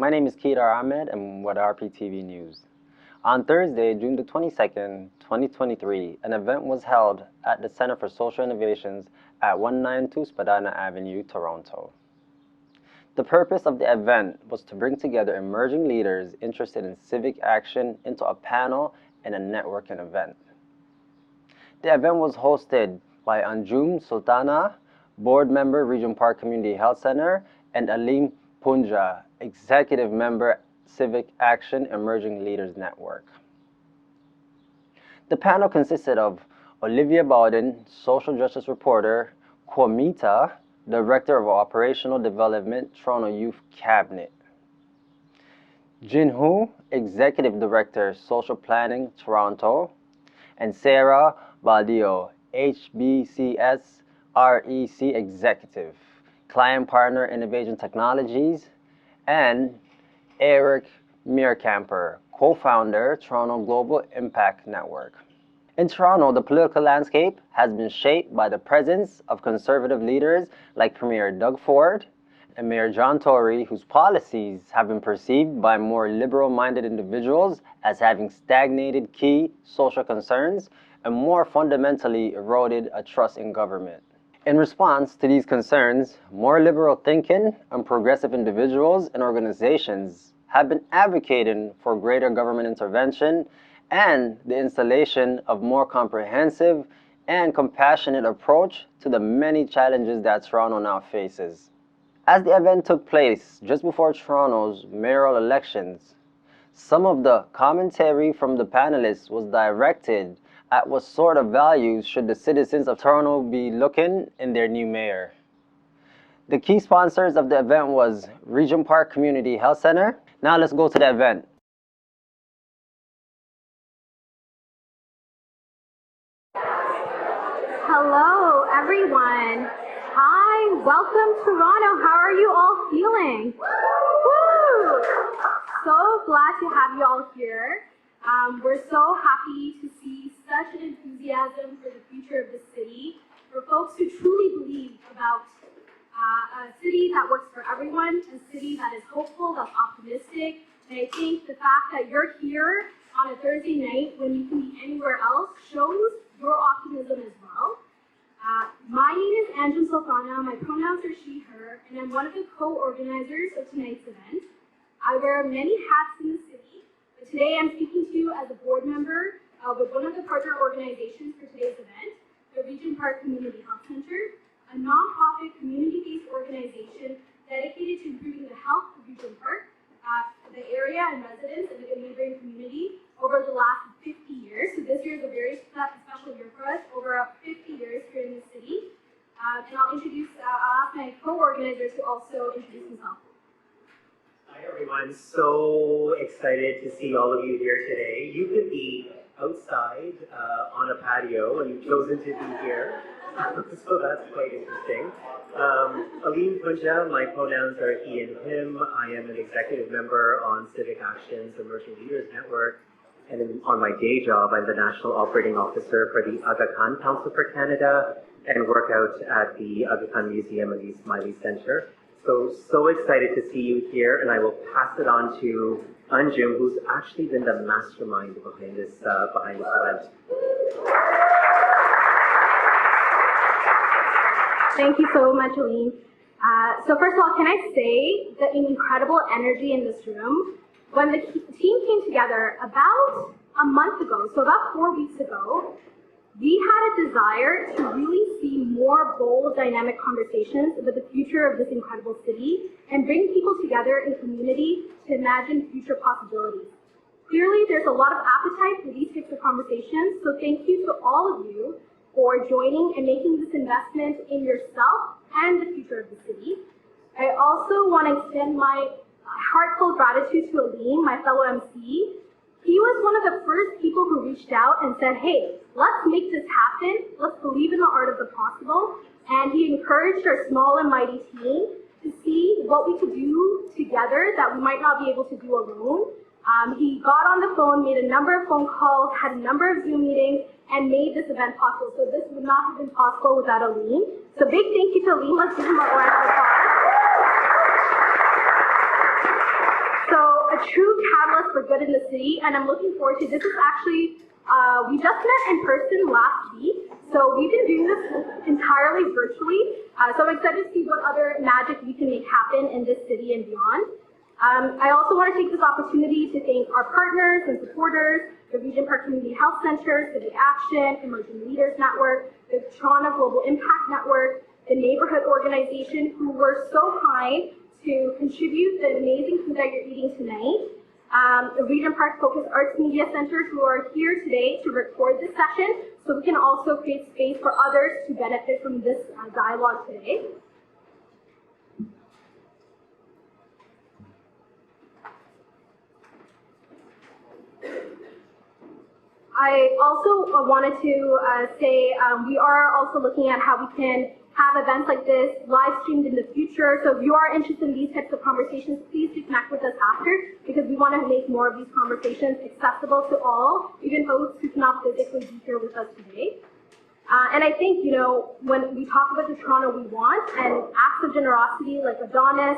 My name is Kedar Ahmed and with rptv News. On Thursday, June the 22nd, 2023, an event was held at the Center for Social Innovations at 192 Spadina Avenue, Toronto. The purpose of the event was to bring together emerging leaders interested in civic action into a panel and a networking event. The event was hosted by Anjum Sultana, board member, Regent Park Community Health Center, and Aleem, Punja, executive member, Civic Action Emerging Leaders Network. The panel consisted of Oliva Bowden, social justice reporter, Kowmitha, Director of Operational Development, Toronto Youth Cabinet, Jinhu, Executive Director, Social Planning, Toronto, and Sarah Baldeo, HBSc REC Executive, Client Partner Innovation Technologies, and Eric Meerkcamper, co-founder, Toronto Global Impact Network. In Toronto, the political landscape has been shaped by the presence of conservative leaders like Premier Doug Ford and Mayor John Tory, whose policies have been perceived by more liberal-minded individuals as having stagnated key social concerns and more fundamentally eroded a trust in government. In response to these concerns, more liberal thinking and progressive individuals and organizations have been advocating for greater government intervention and the installation of more comprehensive and compassionate approach to the many challenges that Toronto now faces. As the event took place just before Toronto's mayoral elections, some of the commentary from the panelists was directed at what sort of values should the citizens of Toronto be looking in their new mayor. The key sponsors of the event was Regent Park Community Health Center. Now let's go to the event. Hello, everyone. Hi, welcome Toronto. How are you all feeling? Woo! So glad to have you all here. We're so happy to see such an enthusiasm for the future of the city, for folks who truly believe about a city that works for everyone, a city that is hopeful, that's optimistic. And I think the fact that you're here on a Thursday night when you can be anywhere else shows your optimism as well. My name is Anjum Sultana, my pronouns are she, her, and I'm one of the co-organizers of tonight's event. I wear many hats in the city, but today I'm speaking to you as a board member with one of the partner organizations for today's event, the Regent Park Community Health Center, a non-profit community-based organization dedicated to improving the health of Regent Park, the area and residents of the neighboring community over the last 50 years. So this year is a very special year for us, over 50 years here in the city. And I'll ask my co-organizers to also introduce themselves. Hi everyone, so excited to see all of you here today. You could be outside on a patio and you've chosen to be here, so that's quite interesting. Aleem, Punja, my pronouns are he and him. I am an executive member on Civic Action's Emerging Leaders Network, and on my day job, I'm the National Operating Officer for the Aga Khan Council for Canada and work out at the Aga Khan Museum and the Smiley Center. So excited to see you here, and I will pass it on to Anjum, who's actually been the mastermind behind this event. Thank you so much, Aleem. So first of all, can I say the incredible energy in this room? When the team came together about a month ago, so about 4 weeks ago, we had a desire to really see more bold, dynamic conversations about the future of this incredible city and bring people together in community to imagine future possibilities. Clearly, there's a lot of appetite for these types of conversations, so thank you to all of you for joining and making this investment in yourself and the future of the city. I also want to extend my heartfelt gratitude to Aleem, my fellow MC. He was one of the first people who reached out and said, hey, let's make this happen. Let's believe in the art of the possible. And he encouraged our small and mighty team to see what we could do together that we might not be able to do alone. He got on the phone, made a number of phone calls, had a number of Zoom meetings, and made this event possible. So this would not have been possible without Aleem. So big thank you to Aleem. Let's give him a round of applause. a true catalyst for good in the city, and I'm looking forward to this. Is actually, we just met in person last week, so we've been doing this entirely virtually. So I'm excited to see what other magic we can make happen in this city and beyond. I also want to take this opportunity to thank our partners and supporters, the Regent Park Community Health Center, Civic Action, Emerging Leaders Network, the Toronto Global Impact Network, the neighborhood organization who were so kind to contribute the amazing food that you're eating tonight. The Regent Park Focus Arts Media Center who are here today to record this session so we can also create space for others to benefit from this dialogue today. I also wanted to say we are also looking at how we can have events like this live streamed in the future. So if you are interested in these types of conversations, please do connect with us after, because we want to make more of these conversations accessible to all, even folks who cannot physically be here with us today. And I think, you know, when we talk about the Toronto we want and acts of generosity like Adonis,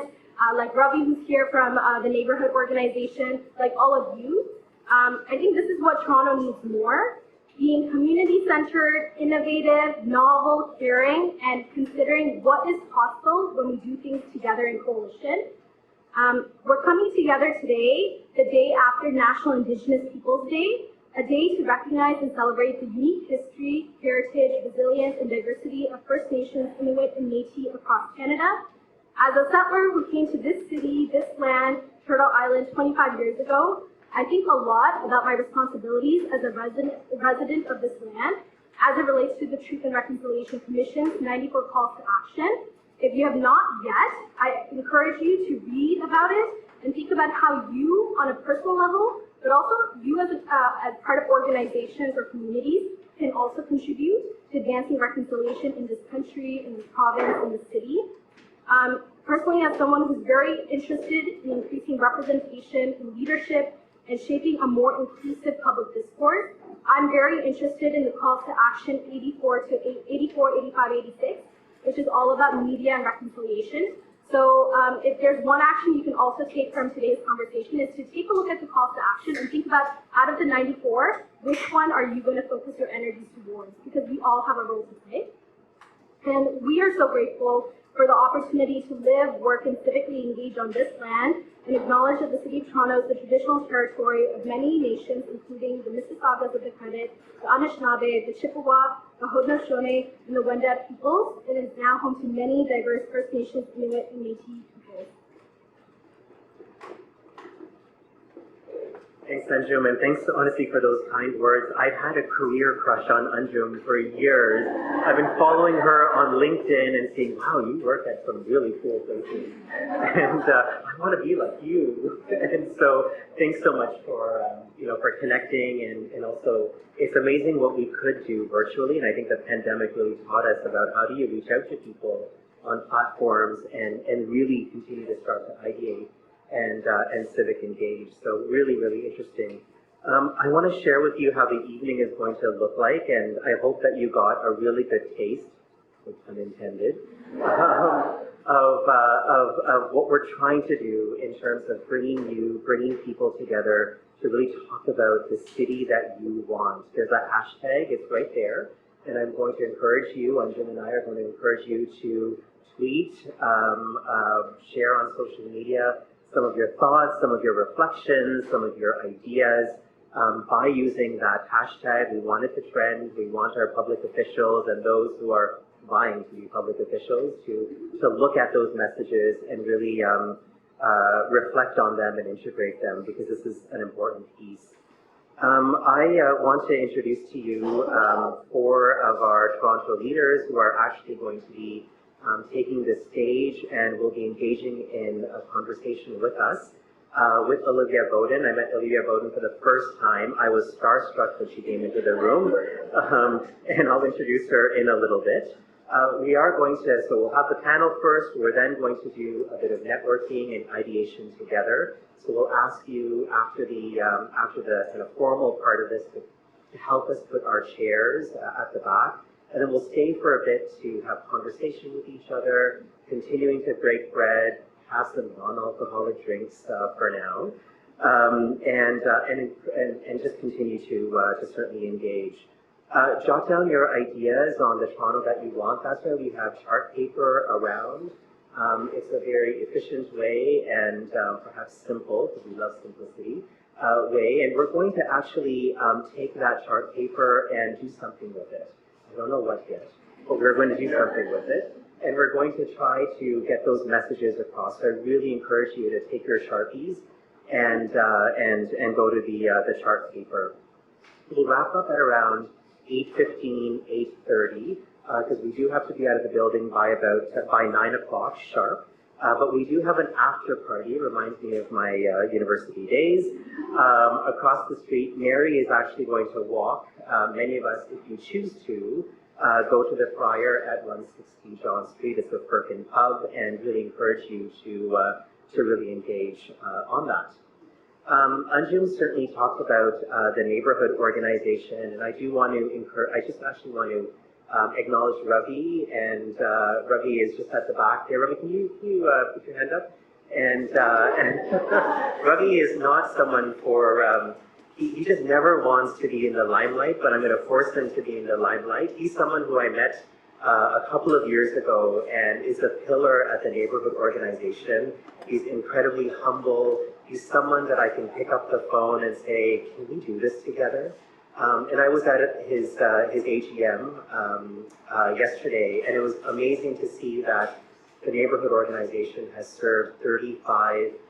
like Ravi who's here from the neighborhood organization, like all of you, I think this is what Toronto needs more. Being community-centered, innovative, novel, caring, and considering what is possible when we do things together in coalition. We're coming together today, the day after National Indigenous Peoples Day, a day to recognize and celebrate the unique history, heritage, resilience, and diversity of First Nations, Inuit, and Métis across Canada. As a settler who came to this city, this land, Turtle Island 25 years ago, I think a lot about my responsibilities as a resident of this land as it relates to the Truth and Reconciliation Commission's 94 calls to action. If you have not yet, I encourage you to read about it and think about how you, on a personal level, but also you as part of organizations or communities, can also contribute to advancing reconciliation in this country, in this province, in the city. Personally, as someone who's very interested in increasing representation and leadership and shaping a more inclusive public discourse, I'm very interested in the calls to action 84, 85, 86, which is all about media and reconciliation. So if there's one action you can also take from today's conversation is to take a look at the calls to action and think about, out of the 94, which one are you going to focus your energies towards? Because we all have a role to play. And we are so grateful for the opportunity to live, work, and civically engage on this land, and acknowledge that the City of Toronto is the traditional territory of many nations, including the Mississaugas of the Credit, the Anishinaabe, the Chippewa, the Haudenosaunee, and the Wendat peoples. It is now home to many diverse First Nations, Inuit, and Métis peoples. Thanks, Anjum, and thanks honestly for those kind words. I've had a career crush on Anjum for years. I've been following her on LinkedIn and seeing, wow, you work at some really cool places. And I want to be like you. And so thanks so much for, for connecting, and also it's amazing what we could do virtually. And I think the pandemic really taught us about how do you reach out to people on platforms and really continue to start to ideate and civic engage. So really, really interesting. I want to share with you how the evening is going to look like, and I hope that you got a really good taste, unintended, of what we're trying to do in terms of bringing people together to really talk about the city that you want. There's a hashtag, it's right there, and I'm going to encourage you, Anjum and I are going to encourage you to tweet, share on social media, some of your thoughts, some of your reflections, some of your ideas. By using that hashtag, we want it to trend. We want our public officials and those who are vying to be public officials to look at those messages and really reflect on them and integrate them, because this is an important piece. I want to introduce to you 4 of our Toronto leaders who are actually going to be taking the stage and will be engaging in a conversation with us. With Olivia Bowden. I met Olivia Bowden for the first time. I was starstruck when she came into the room, and I'll introduce her in a little bit. We are going to, so we'll have the panel first. We're then going to do a bit of networking and ideation together. So we'll ask you after the kind of formal part of this to help us put our chairs at the back. And then we'll stay for a bit to have conversation with each other, continuing to break bread, have some non-alcoholic drinks for now. and just continue to certainly engage. Jot down your ideas on the Toronto that you want. That's why we have chart paper around. It's a very efficient way and perhaps simple, because we love simplicity, way. And we're going to actually take that chart paper and do something with it. I don't know what yet, but we're going to do something with it. And we're going to try to get those messages across. So I really encourage you to take your Sharpies and go to the chart paper. We'll wrap up at around 8:15, 8:30, because we do have to be out of the building by 9 o'clock sharp. But we do have an after party. It reminds me of my university days. Across the street, Mary is actually going to walk. Many of us, if you choose to, go to the Friar at 160 John Street. It's the Perkin Pub, and really encourage you to really engage on that. Anjum certainly talked about the neighborhood organization, and I do want to I just actually want to acknowledge Ravi, and Ravi is just at the back there. Ravi, can you put your hand up? And Ravi is not someone for, he just never wants to be in the limelight, but I'm going to force him to be in the limelight. He's someone who I met a couple of years ago and is a pillar at the neighborhood organization. He's incredibly humble. He's someone that I can pick up the phone and say, can we do this together? And I was at his AGM yesterday, and it was amazing to see that the neighborhood organization has served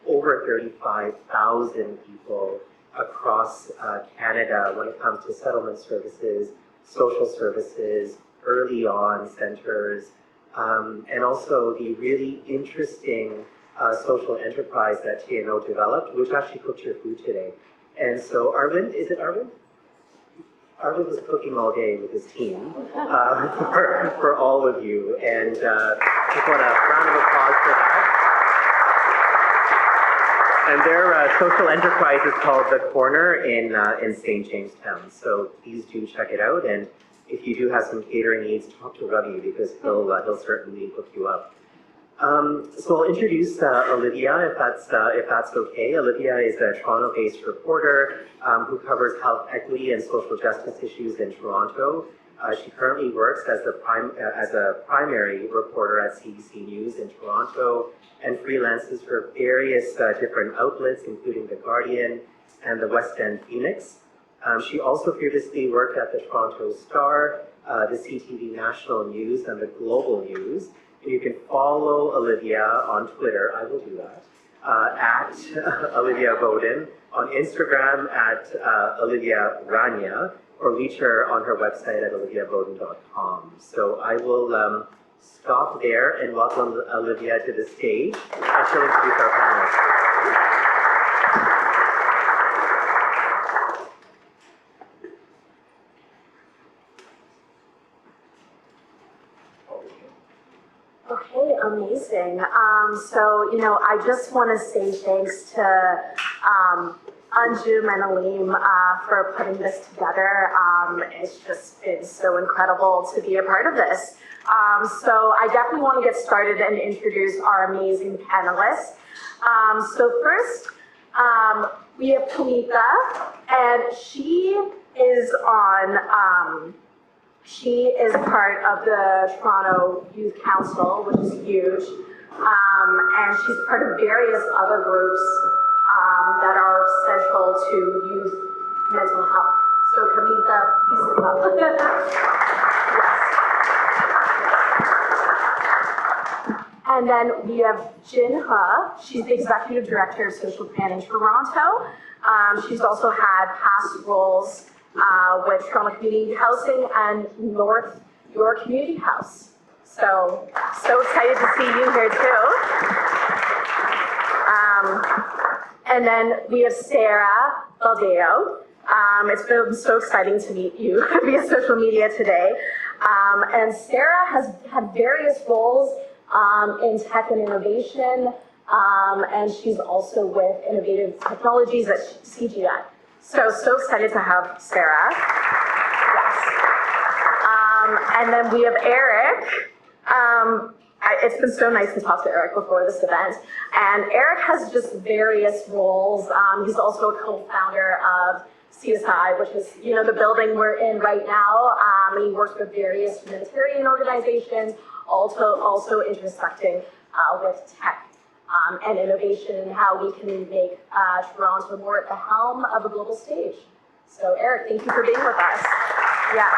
over 35,000 people across Canada when it comes to settlement services, social services, early on centers, and also the really interesting social enterprise that TNO developed, which actually cooked your food today. And so Arvind, is it Arvind? Arvind was cooking all day with his team for all of you, and just want a round of applause for that. And their social enterprise is called The Corner in St. Jamestown. So please do check it out, and if you do have some catering needs, talk to Ravi, because he'll certainly hook you up. So I'll introduce Olivia, if that's okay. Olivia is a Toronto-based reporter who covers health equity and social justice issues in Toronto. She currently works as a primary reporter at CBC News in Toronto and freelances for various different outlets, including The Guardian and the West End Phoenix. She also previously worked at the Toronto Star, the CTV National News, and the Global News. And you can follow Olivia on Twitter, I will do that, at Olivia Bowden, on Instagram at Olivia Rania, or reach her on her website at oliviabowden.com. So I will stop there and welcome Olivia to the stage, and she'll introduce our panelists. Okay, amazing. So, I just want to say thanks to Anjum and Aleem for putting this together. It's just been so incredible to be a part of this. So I definitely want to get started and introduce our amazing panelists. So first, we have Kowmitha, and she is part of the Toronto Youth Council, which is huge, and she's part of various other groups that are central to youth mental health. So Kowmitha, please come up. Yes. And then we have Jin He. She's the Executive Director of Social Planning Toronto. She's also had past roles with Toronto Community Housing and North York Community House. So excited to see you here too. And then we have Sarah Baldeo. It's been so exciting to meet you via social media today. And Sarah has had various roles in tech and innovation, and she's also with Innovative Technologies at CGI. So excited to have Sarah. Yes. And then we have Eric. it's been so nice to talk to Eric before this event. And Eric has just various roles. He's also a co-founder of CSI, which is, the building we're in right now. He works with various humanitarian organizations, also intersecting with tech and innovation, and how we can make Toronto more at the helm of a global stage. So Eric, thank you for being with us. Yes.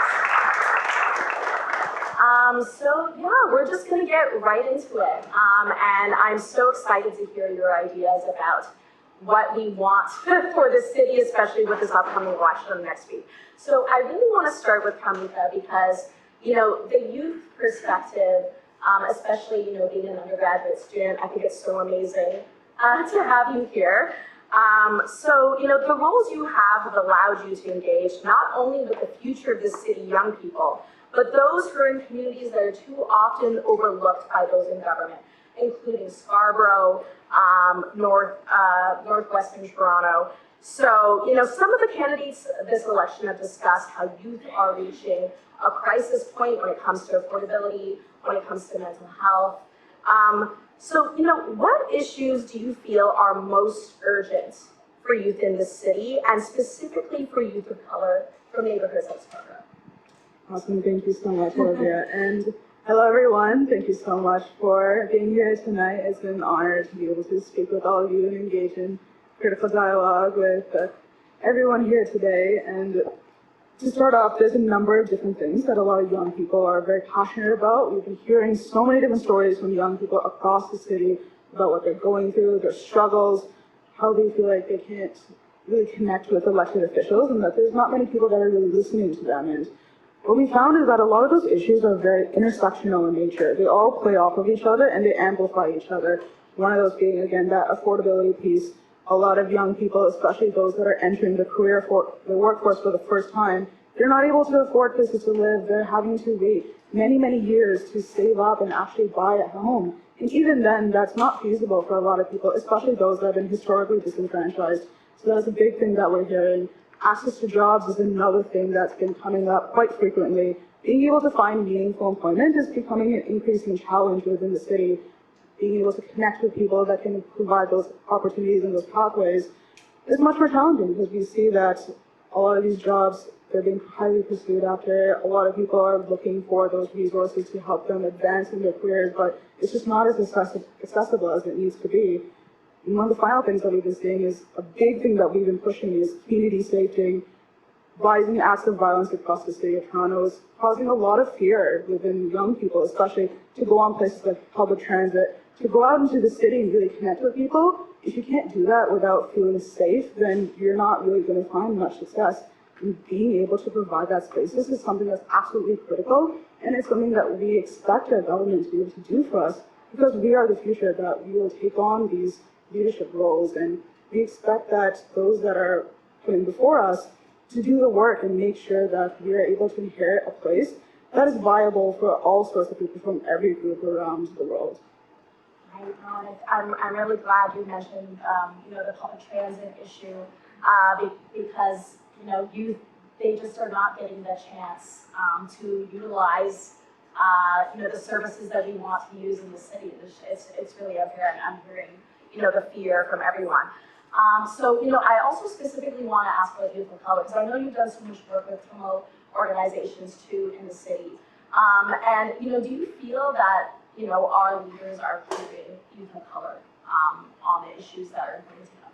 So yeah, we're just gonna get right into it. And I'm so excited to hear your ideas about what we want for the city, especially with this upcoming election next week. So I really want to start with Kowmitha because, the youth perspective, especially, being an undergraduate student, I think it's so amazing to have you here. So, the roles you have allowed you to engage not only with the future of the city young people, but those who are in communities that are too often overlooked by those in government, including Scarborough, northwestern Toronto. So, some of the candidates this election have discussed how youth are reaching a crisis point when it comes to affordability, when it comes to mental health. So, what issues do you feel are most urgent for youth in the city, and specifically for youth of color from neighborhoods like Scarborough? Awesome, thank you so much, Olivia. And hello everyone, thank you so much for being here tonight. It's an honor to be able to speak with all of you and engage in critical dialogue with everyone here today. And to start off, there's a number of different things that a lot of young people are very passionate about. We've been hearing so many different stories from young people across the city about what they're going through, their struggles, how they feel like they can't really connect with elected officials, and that there's not many people that are really listening to them. And what we found is that a lot of those issues are very intersectional in nature. They all play off of each other and they amplify each other. One of those being, again, that affordability piece. A lot of young people, especially those that are entering the workforce for the first time, they're not able to afford places to live. They're having to wait many, many years to save up and actually buy a home. And even then, that's not feasible for a lot of people, especially those that have been historically disenfranchised. So that's a big thing that we're hearing. Access to jobs is another thing that's been coming up quite frequently. Being able to find meaningful employment is becoming an increasing challenge within the city. Being able to connect with people that can provide those opportunities and those pathways is much more challenging because we see that a lot of these jobs, they're being highly pursued after. A lot of people are looking for those resources to help them advance in their careers, but it's just not as accessible as it needs to be. And one of the final things that we've been seeing is a big thing that we've been pushing is community safety. Rising acts of violence across the city of Toronto is causing a lot of fear within young people, especially to go on places like public transit, to go out into the city and really connect with people. If you can't do that without feeling safe, then you're not really going to find much success. And being able to provide that space, this is something that's absolutely critical, and it's something that we expect our government to be able to do for us, because we are the future, that we will take on these leadership roles, and we expect that those that are coming before us to do the work and make sure that we are able to inherit a place that is viable for all sorts of people from every group around the world. Right. I'm really glad you mentioned the public transit issue because youth, they just are not getting the chance to utilize the services that we want to use in the city. It's really unfair, and I'm hearing the fear from everyone. So I also specifically want to ask about youth of color, because I know you've done so much work with criminal organizations too in the city. And do you feel that our leaders are hearing youth of color on the issues that are important to them?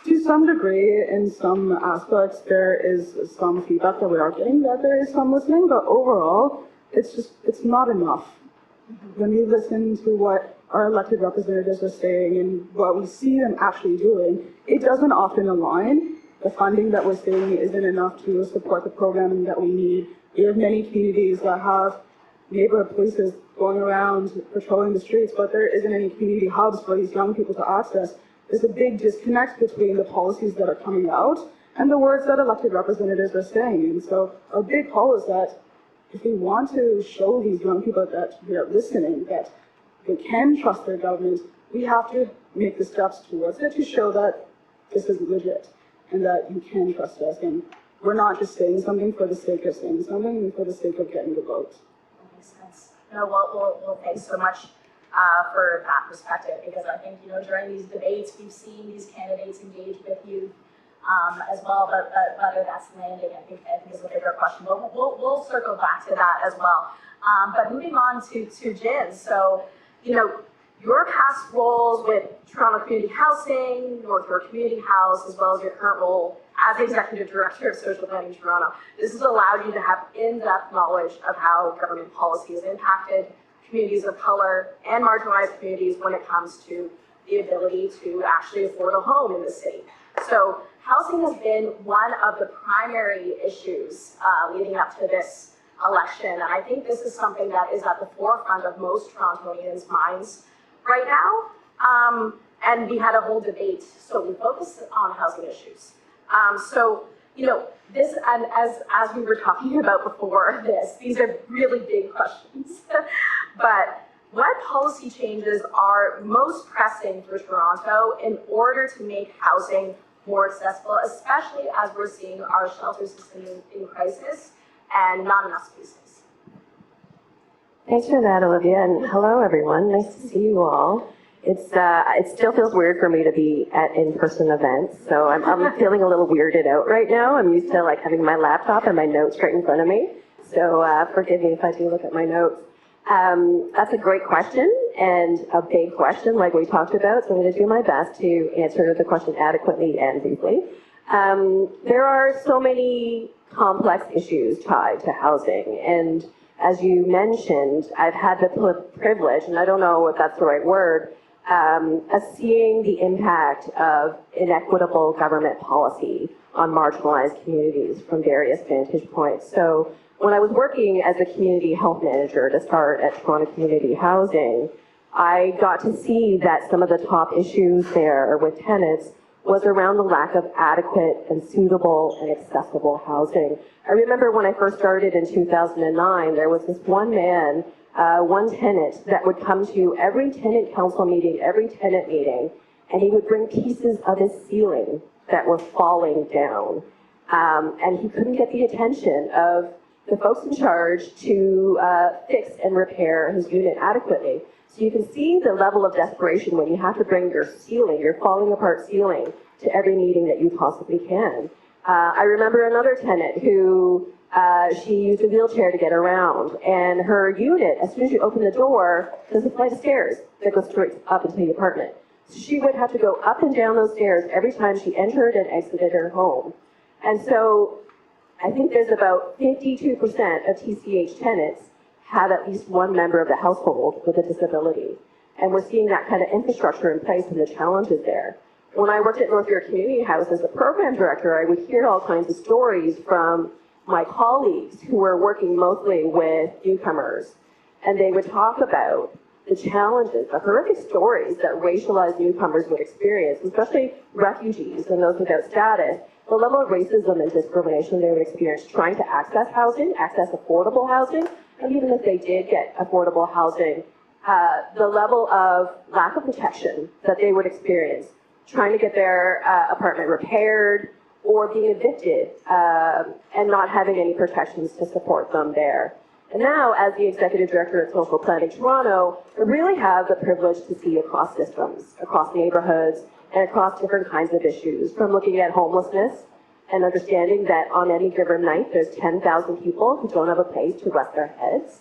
To some degree, in some aspects, there is some feedback that we are getting that there is some listening, but overall, it's not enough. When you listen to what our elected representatives are saying and what we see them actually doing, it doesn't often align. The funding that we're seeing isn't enough to support the programming that we need. We have many communities that have neighborhood polices going around patrolling the streets, but there isn't any community hubs for these young people to access. There's a big disconnect between the policies that are coming out and the words that elected representatives are saying. And so our big call is that if we want to show these young people that we are listening, that they can trust their government, we have to make the steps towards it to show that this is legit and that you can trust us. And we're not just saying something for the sake of saying something and for the sake of getting the vote. That makes sense. No, well, thanks so much for that perspective, because I think, during these debates, we've seen these candidates engage with youth as well, but whether that's landing, I think is a bigger question. But we'll circle back to that as well. But moving on to Jin, so, your past roles with Toronto Community Housing, North York Community House, as well as your current role as the Executive Director of Social Planning Toronto, this has allowed you to have in-depth knowledge of how government policy has impacted communities of color and marginalized communities when it comes to the ability to actually afford a home in the city. So housing has been one of the primary issues leading up to this election. And I think this is something that is at the forefront of most Torontonians' minds right now. And we had a whole debate, so we focused on housing issues. This, and as we were talking about before this, these are really big questions. But what policy changes are most pressing for Toronto in order to make housing more accessible, especially as we're seeing our shelter system in crisis and not enough spaces? Thanks for that, Olivia, and hello everyone. Nice to see you all. It still feels weird for me to be at in-person events, so I'm feeling a little weirded out right now. I'm used to having my laptop and my notes right in front of me, so forgive me if I do look at my notes. That's a great question and a big question, like we talked about, so I'm going to do my best to answer the question adequately and briefly. There are so many complex issues tied to housing, and as you mentioned, I've had the privilege, and I don't know if that's the right word, of seeing the impact of inequitable government policy on marginalized communities from various vantage points. So when I was working as a community health manager to start at Toronto Community Housing, I got to see that some of the top issues there with tenants was around the lack of adequate and suitable and accessible housing. I remember when I first started in 2009, there was this one man, one tenant that would come to every tenant council meeting, every tenant meeting, and he would bring pieces of his ceiling that were falling down. And he couldn't get the attention of the folks in charge to fix and repair his unit adequately. So you can see the level of desperation when you have to bring your ceiling, your falling apart ceiling, to every meeting that you possibly can. I remember another tenant who she used a wheelchair to get around, and her unit, as soon as you open the door, there's a flight of stairs that goes straight up into the apartment. So she would have to go up and down those stairs every time she entered and exited her home. And so I think there's about 52% of TCH tenants have at least one member of the household with a disability. And we're seeing that kind of infrastructure in place and the challenges there. When I worked at North York Community House as a program director, I would hear all kinds of stories from my colleagues who were working mostly with newcomers. And they would talk about the challenges, the horrific stories that racialized newcomers would experience, especially refugees and those without status, the level of racism and discrimination they would experience trying to access housing, access affordable housing, and even if they did get affordable housing, the level of lack of protection that they would experience trying to get their apartment repaired or being evicted and not having any protections to support them there. And now, as the Executive Director at Social Planning Toronto, I really have the privilege to see across systems, across neighborhoods, and across different kinds of issues, from looking at homelessness and understanding that on any given night there's 10,000 people who don't have a place to rest their heads,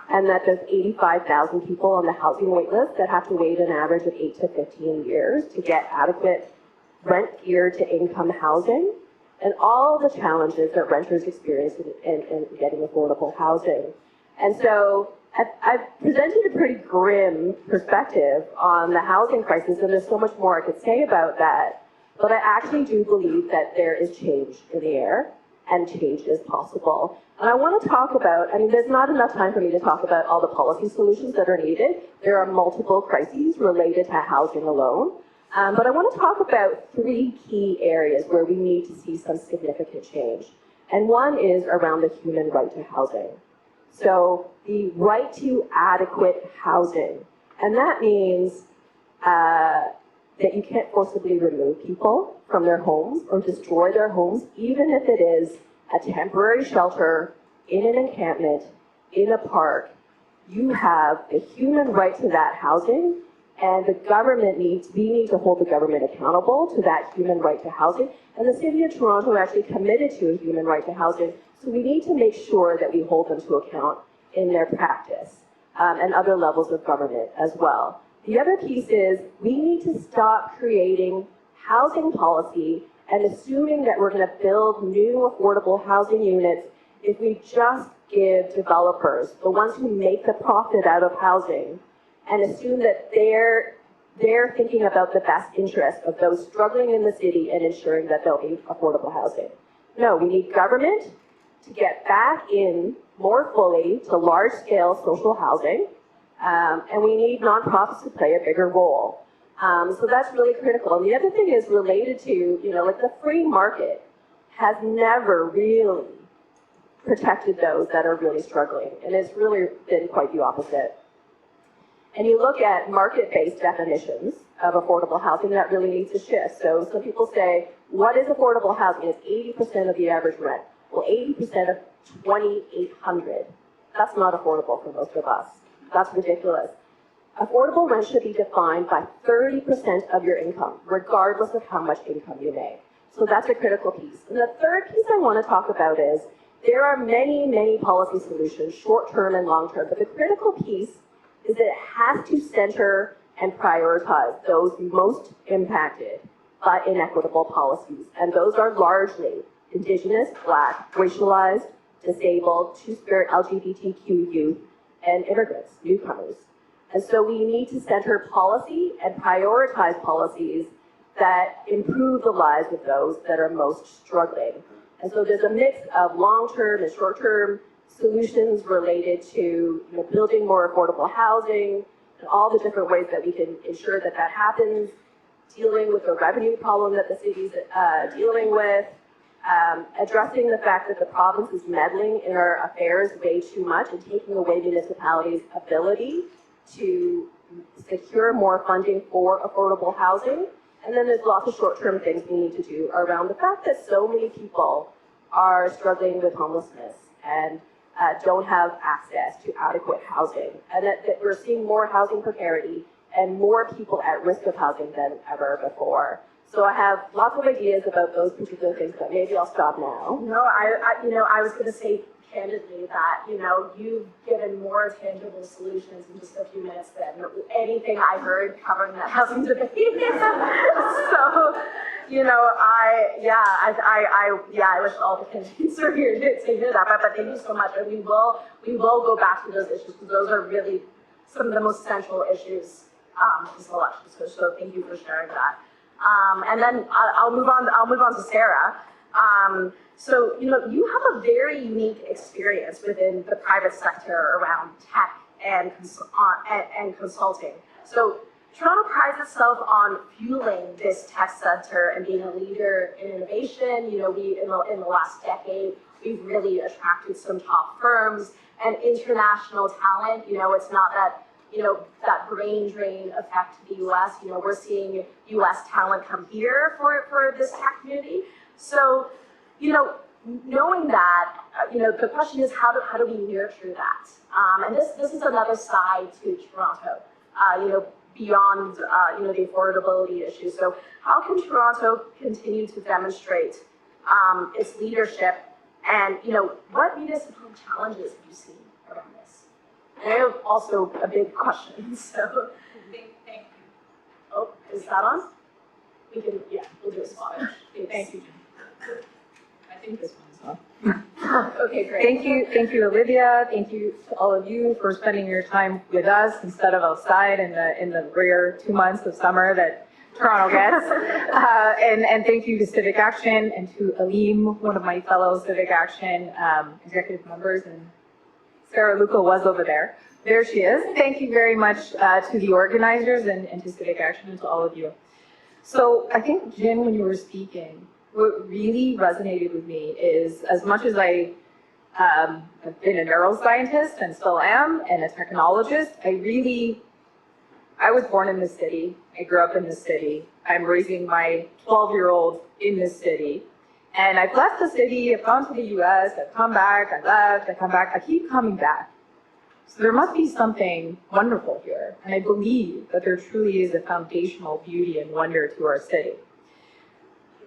and that there's 85,000 people on the housing wait list that have to wait an average of 8 to 15 years to get adequate rent-geared to income housing, and all the challenges that renters experience in getting affordable housing. And so I've presented a pretty grim perspective on the housing crisis, and there's so much more I could say about that. But I actually do believe that there is change in the air, and change is possible. And I want to talk about, there's not enough time for me to talk about all the policy solutions that are needed. There are multiple crises related to housing alone. But I want to talk about 3 key areas where we need to see some significant change. And one is around the human right to housing. So the right to adequate housing. And that means that you can't forcibly remove people from their homes or destroy their homes, even if it is a temporary shelter in an encampment, in a park. you have a human right to that housing, and we need to hold the government accountable to that human right to housing. And the City of Toronto actually committed to a human right to housing, so we need to make sure that we hold them to account in their practice, and other levels of government as well. The other piece is we need to stop creating housing policy and assuming that we're going to build new affordable housing units if we just give developers, the ones who make the profit out of housing, and assume that they're thinking about the best interest of those struggling in the city and ensuring that there'll be affordable housing. No, we need government to get back in more fully to large-scale social housing, and we need nonprofits to play a bigger role. So that's really critical. And the other thing is related to, like the free market has never really protected those that are really struggling, and it's really been quite the opposite. And you look at market-based definitions of affordable housing, that really needs to shift. So some people say, what is affordable housing? It's 80% of the average rent. Well, 80% of $2,800. That's not affordable for most of us. That's ridiculous. Affordable rent should be defined by 30% of your income, regardless of how much income you make. So that's a critical piece. And the third piece I want to talk about is there are many, many policy solutions, short-term and long-term, but the critical piece is that it has to center and prioritize those most impacted by inequitable policies. And those are largely Indigenous, Black, racialized, disabled, two-spirit LGBTQ youth, and immigrants, newcomers. And so we need to center policy and prioritize policies that improve the lives of those that are most struggling. And so there's a mix of long-term and short-term solutions related to building more affordable housing and all the different ways that we can ensure that that happens, dealing with the revenue problem that the city's dealing with, addressing the fact that the province is meddling in our affairs way too much and taking away municipalities' ability to secure more funding for affordable housing. And then there's lots of short-term things we need to do around the fact that so many people are struggling with homelessness and don't have access to adequate housing, and that we're seeing more housing precarity and more people at risk of housing than ever before. So I have lots of ideas about those particular things, but maybe I'll stop now. No, I was going to say candidly that, you've given more tangible solutions in just a few minutes than anything I heard covering that housing debate. So, I wish all the Canadians were here to hear that, but thank you so much. And we will go back to those issues because those are really some of the most central issues this election. So thank you for sharing that. And then I'll move on to Sarah. So, you have a very unique experience within the private sector around tech and consulting. So Toronto prides itself on fueling this tech center and being a leader in innovation. We in the last decade, we've really attracted some top firms and international talent. It's not that that brain drain effect to the US. We're seeing US talent come here for this tech community. So, knowing that, the question is how do we nurture that? And this is another side to Toronto, beyond, the affordability issue. So how can Toronto continue to demonstrate its leadership, and, what municipal challenges have you seen around this? And I have also a big question, so. Thank you. Oh, is that on? We'll do a spot. Thank you. I think this one's Oh, okay, great. Thank you, Olivia. Thank you to all of you for spending your time with us instead of outside in the rare 2 months of summer that Toronto gets. And thank you to Civic Action and to Aleem, one of my fellow Civic Action executive members, and Sarah Luca was over there. There she is. Thank you very much to the organizers and to Civic Action and to all of you. So I think, Jim, when you were speaking, what really resonated with me is, as much as I have been a neuroscientist and still am, and a technologist, I was born in this city. I grew up in this city. I'm raising my 12-year-old in this city. And I've left the city, I've gone to the US, I've come back, I left, I come back, I keep coming back. So there must be something wonderful here, and I believe that there truly is a foundational beauty and wonder to our city.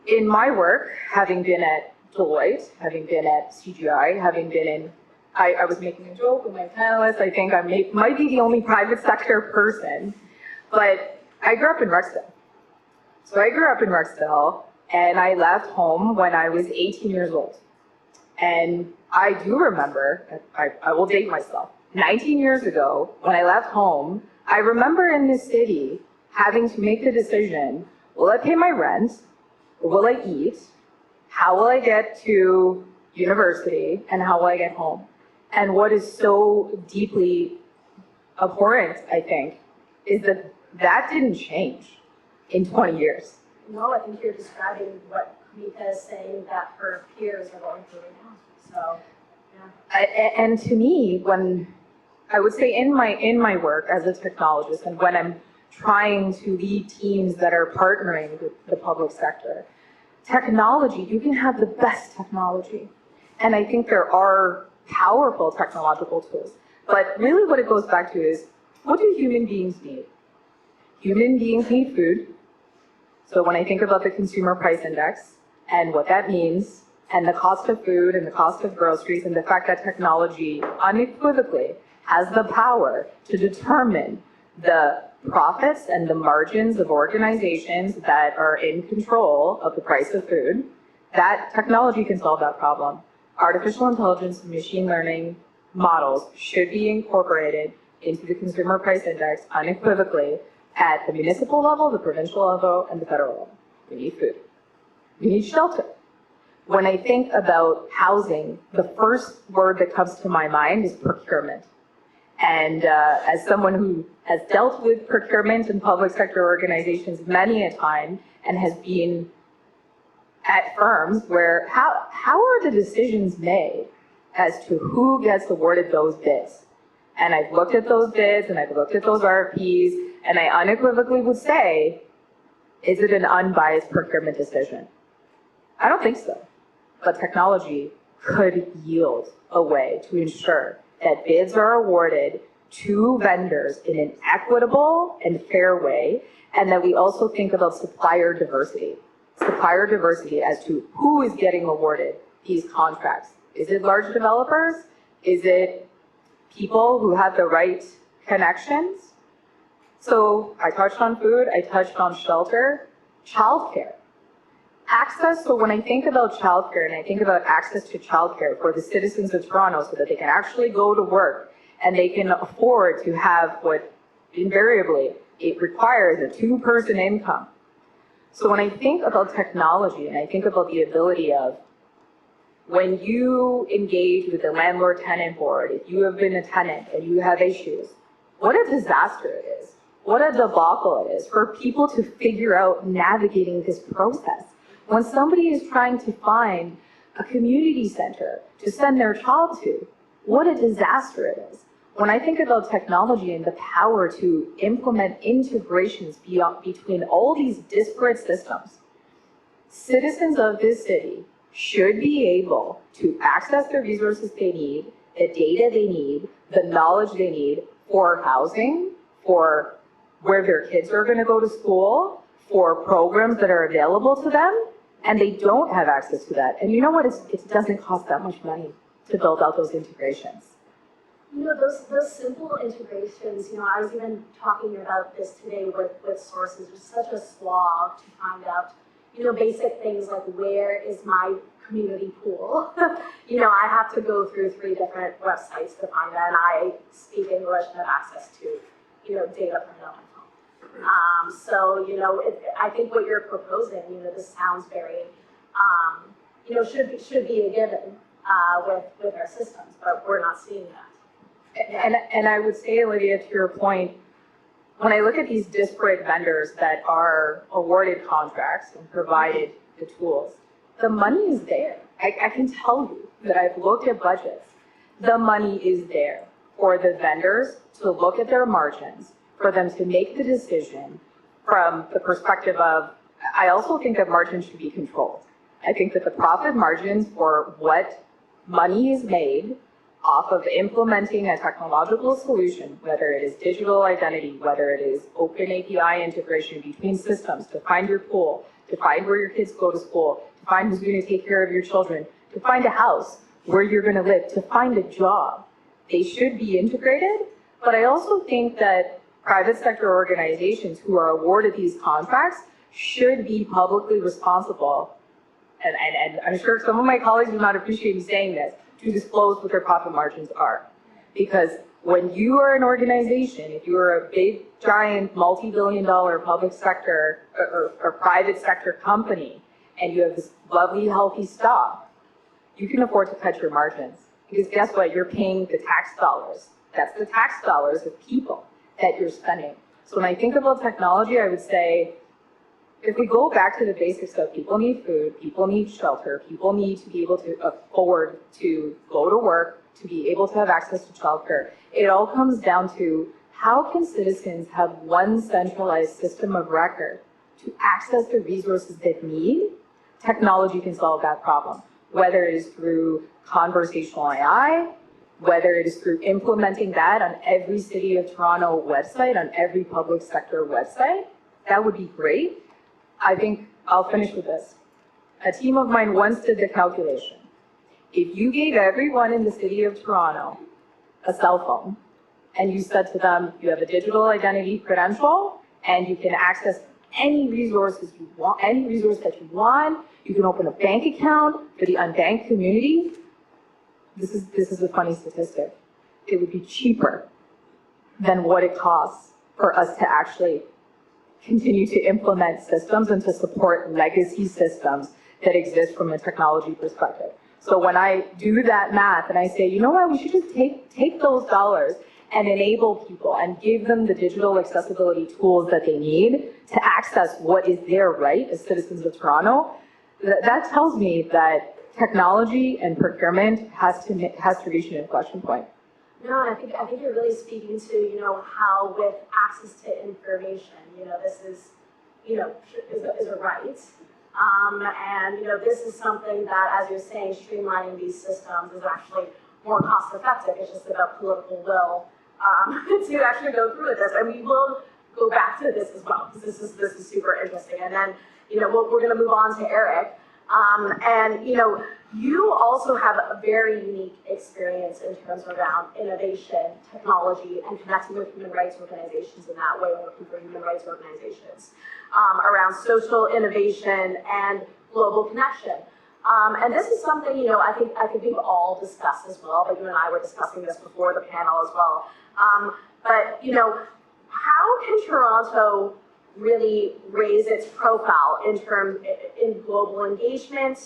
In my work, having been at Deloitte, having been at CGI, having been in, I was making a joke with my panelists, I think I might be the only private sector person, but I grew up in Rexdale. So I grew up in Rexdale, and I left home when I was 18 years old. And I do remember, I will date myself, 19 years ago, when I left home, I remember in this city having to make the decision, will I pay my rent? Will I eat? How will I get to university? And how will I get home? And what is so deeply abhorrent, I think, is that that didn't change in 20 years. No, I think you're describing what Kowmitha is saying that her peers are going through right now. So, yeah. And to me, when I would say in my work as a technologist, and when I'm trying to lead teams that are partnering with the public sector, technology, you can have the best technology. And I think there are powerful technological tools. But really what it goes back to is, what do human beings need? Human beings need food. So when I think about the consumer price index and what that means, and the cost of food and the cost of groceries, and the fact that technology unequivocally has the power to determine the profits and the margins of organizations that are in control of the price of food, that technology can solve that problem. Artificial intelligence and machine learning models should be incorporated into the consumer price index unequivocally at the municipal level, the provincial level, and the federal level. We need food. We need shelter. When I think about housing, the first word that comes to my mind is procurement. And as someone who has dealt with procurement in public sector organizations many a time and has been at firms where how are the decisions made as to who gets awarded those bids? And I've looked at those bids and I've looked at those RFPs, and I unequivocally would say, is it an unbiased procurement decision? I don't think so. But technology could yield a way to ensure that bids are awarded to vendors in an equitable and fair way, and that we also think about supplier diversity as to who is getting awarded these contracts. Is it large developers? Is it people who have the right connections? So I touched on food, I touched on shelter, childcare. Access, so when I think about childcare and I think about access to childcare for the citizens of Toronto so that they can actually go to work and they can afford to have what invariably it requires a two-person income. So when I think about technology and I think about the ability of when you engage with the landlord-tenant board, if you have been a tenant and you have issues, what a disaster it is. What a debacle it is for people to figure out navigating this process. When somebody is trying to find a community center to send their child to, what a disaster it is. When I think about technology and the power to implement integrations between all these disparate systems, citizens of this city should be able to access the resources they need, the data they need, the knowledge they need for housing, for where their kids are going to go to school, for programs that are available to them, and they don't have access to that. And you know what? It doesn't cost that much money to build out those integrations. You know, those simple integrations, you know, I was even talking about this today with sources. It's such a slog to find out, you know, basic things like where is my community pool? You know, I have to go through 3 different websites to find that, and I speak English and have access to, you know, data from on my phone. So, you know, I think what you're proposing, you know, this sounds very, you know, should be a given with our systems, but we're not seeing that. And I would say, Olivia, to your point, when I look at these disparate vendors that are awarded contracts and provided the tools, the money is there. I can tell you that I've looked at budgets. The money is there for the vendors to look at their margins, for them to make the decision from the perspective of, I also think that margins should be controlled. I think that the profit margins for what money is made off of implementing a technological solution, whether it is digital identity, whether it is open API integration between systems to find your pool, to find where your kids go to school, to find who's going to take care of your children, to find a house where you're going to live, to find a job. They should be integrated, but I also think that private sector organizations who are awarded these contracts should be publicly responsible, and I'm sure some of my colleagues would not appreciate me saying this, to disclose what their profit margins are. Because when you are an organization, if you are a big, giant, multi-billion-dollar public sector or private sector company, and you have this lovely, healthy stock, you can afford to cut your margins. Because guess what? You're paying the tax dollars. That's the tax dollars of people that you're spending. So when I think about technology, I would say, if we go back to the basics of people need food, people need shelter, people need to be able to afford to go to work, to be able to have access to childcare, it all comes down to how can citizens have one centralized system of record to access the resources they need? Technology can solve that problem, whether it is through conversational AI, whether it is through implementing that on every City of Toronto website, on every public sector website. That would be great. I think I'll finish with this. A team of mine once did the calculation. If you gave everyone in the City of Toronto a cell phone, and you said to them, you have a digital identity credential, and you can access any resources you want, any resource that you want, you can open a bank account for the unbanked community. This is a funny statistic. It would be cheaper than what it costs for us to actually continue to implement systems and to support legacy systems that exist from a technology perspective. So when I do that math and I say, you know what, we should just take those dollars and enable people and give them the digital accessibility tools that they need to access what is their right as citizens of Toronto, that tells me that technology and procurement has to reach an inflection point. No, and I think you're really speaking to, how with access to information, this is, is a right. And, this is something that, as you're saying, streamlining these systems is actually more cost effective. It's just about political will to actually go through with this. And we will go back to this as well, because this is super interesting. And then, we're going to move on to Eric. And, you also have a very unique experience in terms around innovation, technology, and connecting with human rights organizations in that way, working for human rights organizations, around social innovation and global connection. And this is something, I think we've all discussed as well, but you and I were discussing this before the panel as well. But, how can Toronto really raise its profile in global engagement,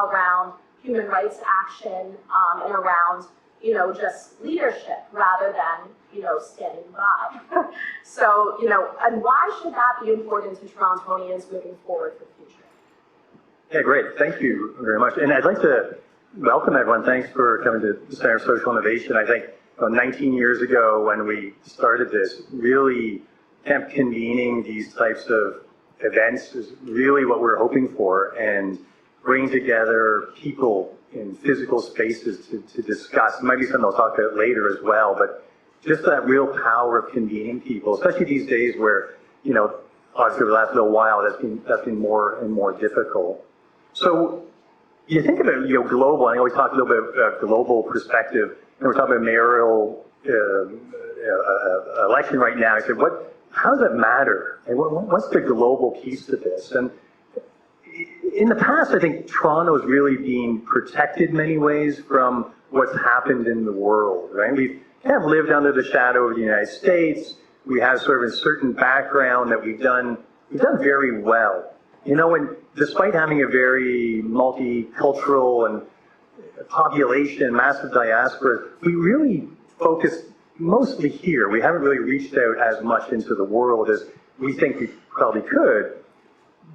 around human rights action, and around, just leadership rather than, standing by. So, and why should that be important to Torontonians moving forward for the future? Yeah, great. Thank you very much. And I'd like to welcome everyone. Thanks for coming to the Center for Social Innovation. I think 19 years ago when we started this, really convening these types of events is really what we're hoping for, and bring together people in physical spaces to discuss. It might be something I'll talk about later as well, but just that real power of convening people, especially these days where, obviously over the last little while, that's been more and more difficult. So you think about, global, I always talk a little bit about global perspective, and we're talking about mayoral election right now. I said, how does that matter? And what's the global piece to this? And in the past, I think Toronto is really being protected in many ways from what's happened in the world, right? We've kind of lived under the shadow of the United States. We have sort of a certain background that we've done very well. And despite having a very multicultural and population, massive diaspora, we really focused mostly here. We haven't really reached out as much into the world as we think we probably could.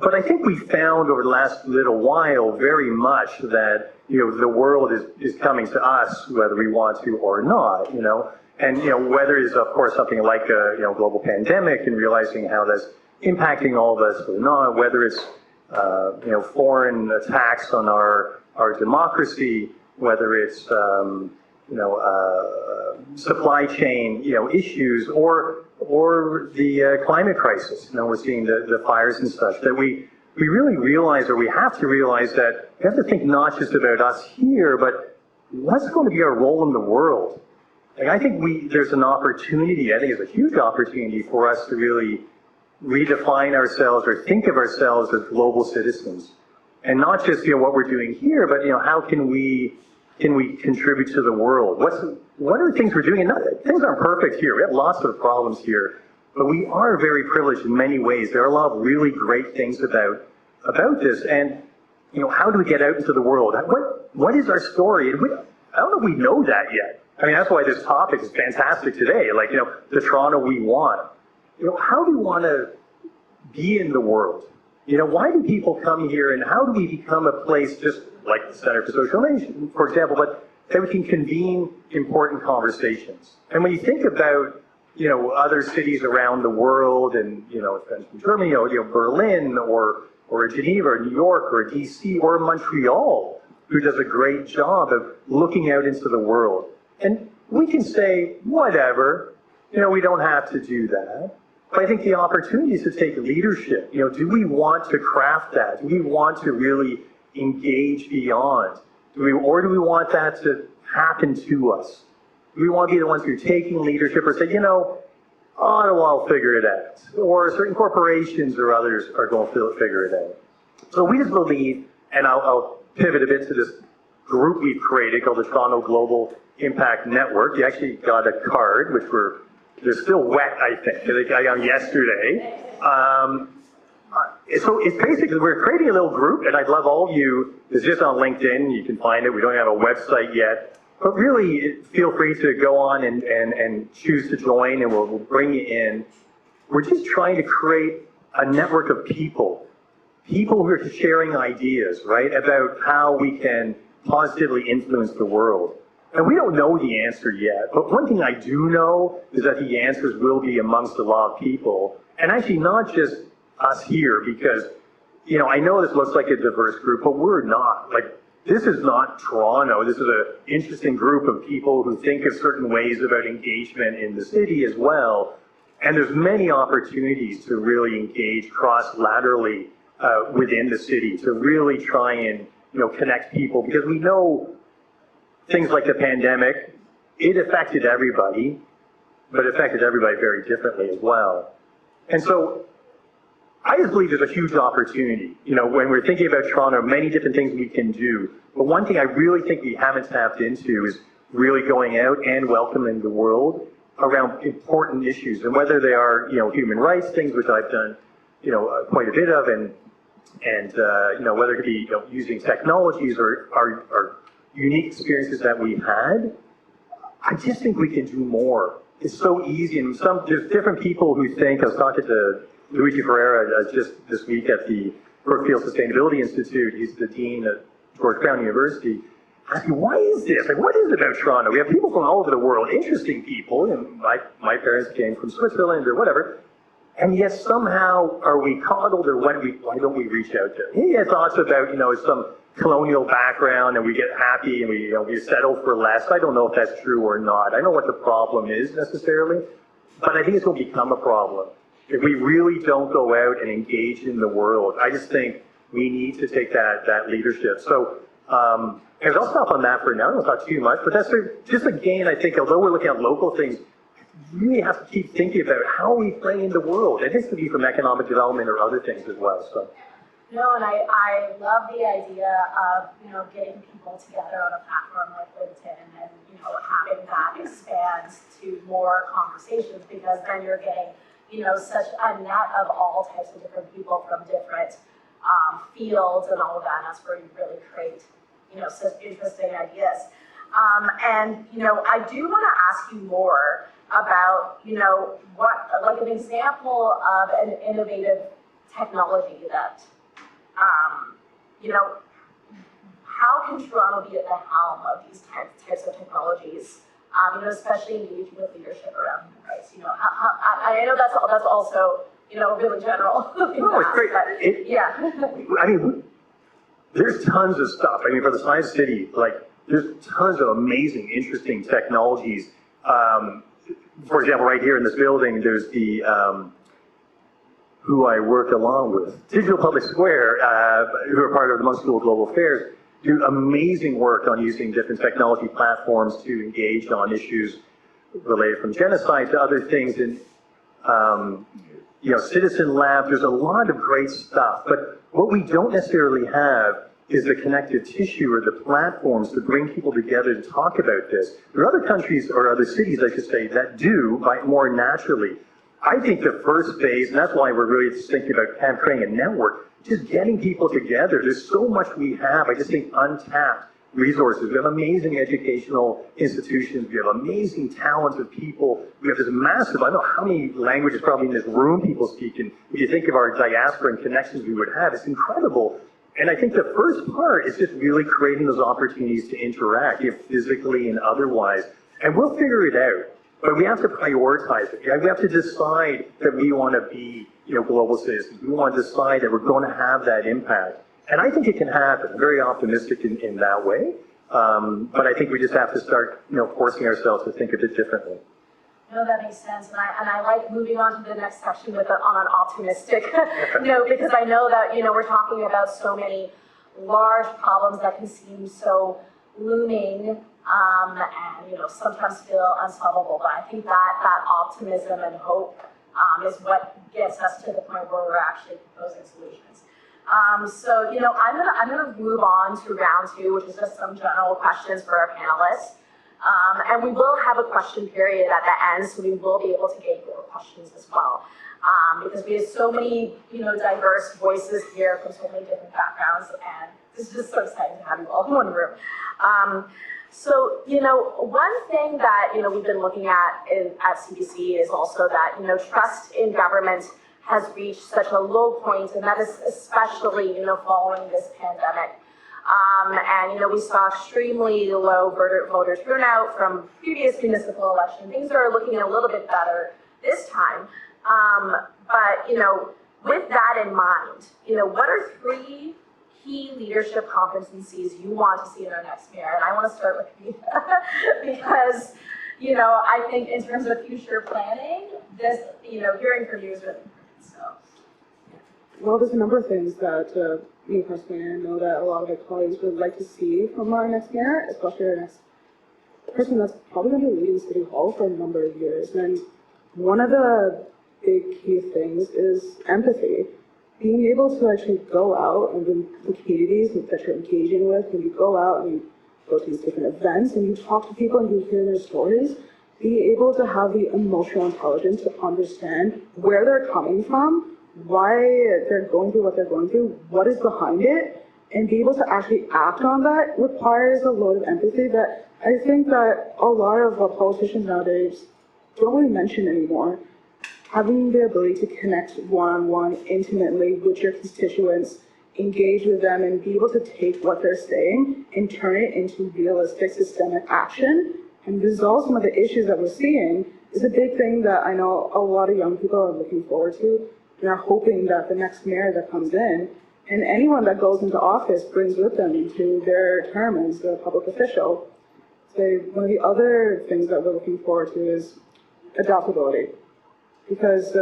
But I think we found over the last little while very much that, the world is coming to us whether we want to or not, And, whether it's, of course, something like a, global pandemic and realizing how that's impacting all of us or not, whether it's, foreign attacks on our democracy, whether it's, supply chain, issues, or the climate crisis. We're seeing the fires and such, that we really realize, or we have to realize, that we have to think not just about us here, but what's going to be our role in the world. Like, I think there's an opportunity, I think it's a huge opportunity for us to really redefine ourselves or think of ourselves as global citizens. And not just, what we're doing here, but, how can we contribute to the world? What are the things we're doing? And things aren't perfect here. We have lots of problems here, but we are very privileged in many ways. There are a lot of really great things about this. And, how do we get out into the world? What is our story? And I don't know if we know that yet. I mean, that's why this topic is fantastic today. Like, the Toronto we want. How do we want to be in the world? Why do people come here, and how do we become a place just like the Center for Social Innovation, for example, but that we can convene important conversations? And when you think about, other cities around the world, and, from Germany, Berlin, or Geneva, or New York, or DC, or Montreal, who does a great job of looking out into the world. And we can say, whatever, we don't have to do that. But I think the opportunity is to take leadership. Do we want to craft that? Do we want to really engage beyond? Or do we want that to happen to us? Do we want to be the ones who are taking leadership, or say, Ottawa will figure it out, or certain corporations or others are going to figure it out? So we just believe, and I'll pivot a bit to this group we've created called the Toronto Global Impact Network. You actually got a card, which they're still wet, I think. I got them yesterday. So it's basically, we're creating a little group, and I'd love all of you. It's just on LinkedIn. You can find it. We don't have a website yet. But really, feel free to go on and choose to join, and we'll bring you in. We're just trying to create a network of people who are sharing ideas, right, about how we can positively influence the world. And we don't know the answer yet, but one thing I do know is that the answers will be amongst a lot of people, and actually not just us here, because, I know this looks like a diverse group, but we're not. Like, this is not Toronto. This is an interesting group of people who think of certain ways about engagement in the city as well, and there's many opportunities to really engage cross-laterally within the city, to really try and, connect people, because we know things like the pandemic, it affected everybody, but it affected everybody very differently as well. And so I just believe there's a huge opportunity. When we're thinking about Toronto, many different things we can do. But one thing I really think we haven't tapped into is really going out and welcoming the world around important issues. And whether they are, human rights things, which I've done, quite a bit of, and whether it be using technologies or our unique experiences that we've had, I just think we can do more. It's so easy, and there's different people who think. I was talking to Luigi Ferreira just this week at the Brookfield Sustainability Institute. He's the dean at George Brown University. Asking, why is this? Like, what is it about Toronto? We have people from all over the world, interesting people, and my parents came from Switzerland or whatever, and yet somehow are we coddled, or why don't we reach out there? He had thoughts about, some colonial background, and we get happy and we settle for less. I don't know if that's true or not. I don't know what the problem is necessarily, but I think it's going to become a problem if we really don't go out and engage in the world. I just think we need to take that leadership. So and I'll stop on that for now. I don't talk too much, but that's just again, I think, although we're looking at local things, we really have to keep thinking about how we play in the world. It has to be from economic development or other things as well. So. No, and I love the idea of, getting people together on a platform like LinkedIn and, having that expand to more conversations, because then you're getting, such a net of all types of different people from different fields and all of that. And that's where you really create, such interesting ideas. And, I do want to ask you more about, what, like an example of an innovative technology that, how can Toronto be at the helm of these types of technologies, especially engaging with leadership around human rights? I know that's also, really general. No, it's great. Yeah. I mean, there's tons of stuff. I mean, for the size city, like, there's tons of amazing, interesting technologies. For example, right here in this building, there's the, who I work along with, Digital Public Square, who are part of the Monk School of Global Affairs, do amazing work on using different technology platforms to engage on issues related from genocide to other things. And, Citizen Lab, there's a lot of great stuff. But what we don't necessarily have is the connective tissue or the platforms to bring people together to talk about this. There are other countries, or other cities, I should say, that do more naturally. I think the first phase, and that's why we're really thinking about kind of creating a network, just getting people together. There's so much we have, I just think, untapped resources. We have amazing educational institutions. We have amazing talented people. We have this massive, I don't know how many languages probably in this room people speak. And if you think of our diaspora and connections we would have, it's incredible. And I think the first part is just really creating those opportunities to interact, physically and otherwise. And we'll figure it out. But we have to prioritize it. We have to decide that we want to be, global citizens. We want to decide that we're going to have that impact. And I think it can happen. I'm very optimistic in that way. But I think we just have to start, forcing ourselves to think of it differently. No, that makes sense, and I like moving on to the next section on an optimistic note, because I know that we're talking about so many large problems that can seem so looming and sometimes feel unsolvable. But I think that optimism and hope is what gets us to the point where we're actually proposing solutions. So I'm gonna move on to round two, which is just some general questions for our panelists. And we will have a question period at the end, so we will be able to get your questions as well. Because we have so many, diverse voices here from so many different backgrounds, and this is just so exciting to have you all in one room. So, one thing that, we've been looking at at CBC is also that, trust in government has reached such a low point, and that is especially, following this pandemic. And we saw extremely low voter turnout from previous municipal election. Things are looking a little bit better this time. But with that in mind, what are three key leadership competencies you want to see in our next mayor? And I want to start with you because I think in terms of future planning, this hearing from you is really important. So. Well, there's a number of things that me personally, I know that a lot of my colleagues would like to see from our next mayor, especially our next person that's probably going to be leading City Hall for a number of years. And one of the big key things is empathy. Being able to actually go out and the communities that you're engaging with, when you go out and you go to these different events and you talk to people and you hear their stories, be able to have the emotional intelligence to understand where they're coming from, why they're going through what they're going through, what is behind it, and be able to actually act on that requires a load of empathy that I think that a lot of politicians nowadays don't really mention anymore. Having the ability to connect one-on-one intimately with your constituents, engage with them, and be able to take what they're saying and turn it into realistic systemic action and resolve some of the issues that we're seeing is a big thing that I know a lot of young people are looking forward to. And are hoping that the next mayor that comes in and anyone that goes into office brings with them into their term as a public official. So one of the other things that we're looking forward to is adaptability. Because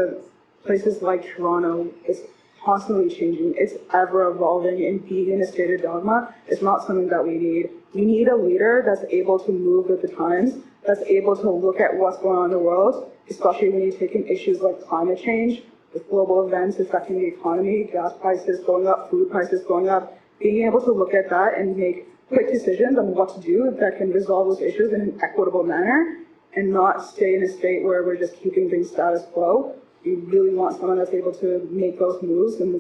places like Toronto is constantly changing, it's ever evolving, and being in a state of dogma is not something that we need. We need a leader that's able to move with the times, that's able to look at what's going on in the world, especially when you take in issues like climate change, with global events affecting the economy, gas prices going up, food prices going up, being able to look at that and make quick decisions on what to do that can resolve those issues in an equitable manner and not stay in a state where we're just keeping things status quo. We really want someone that's able to make those moves and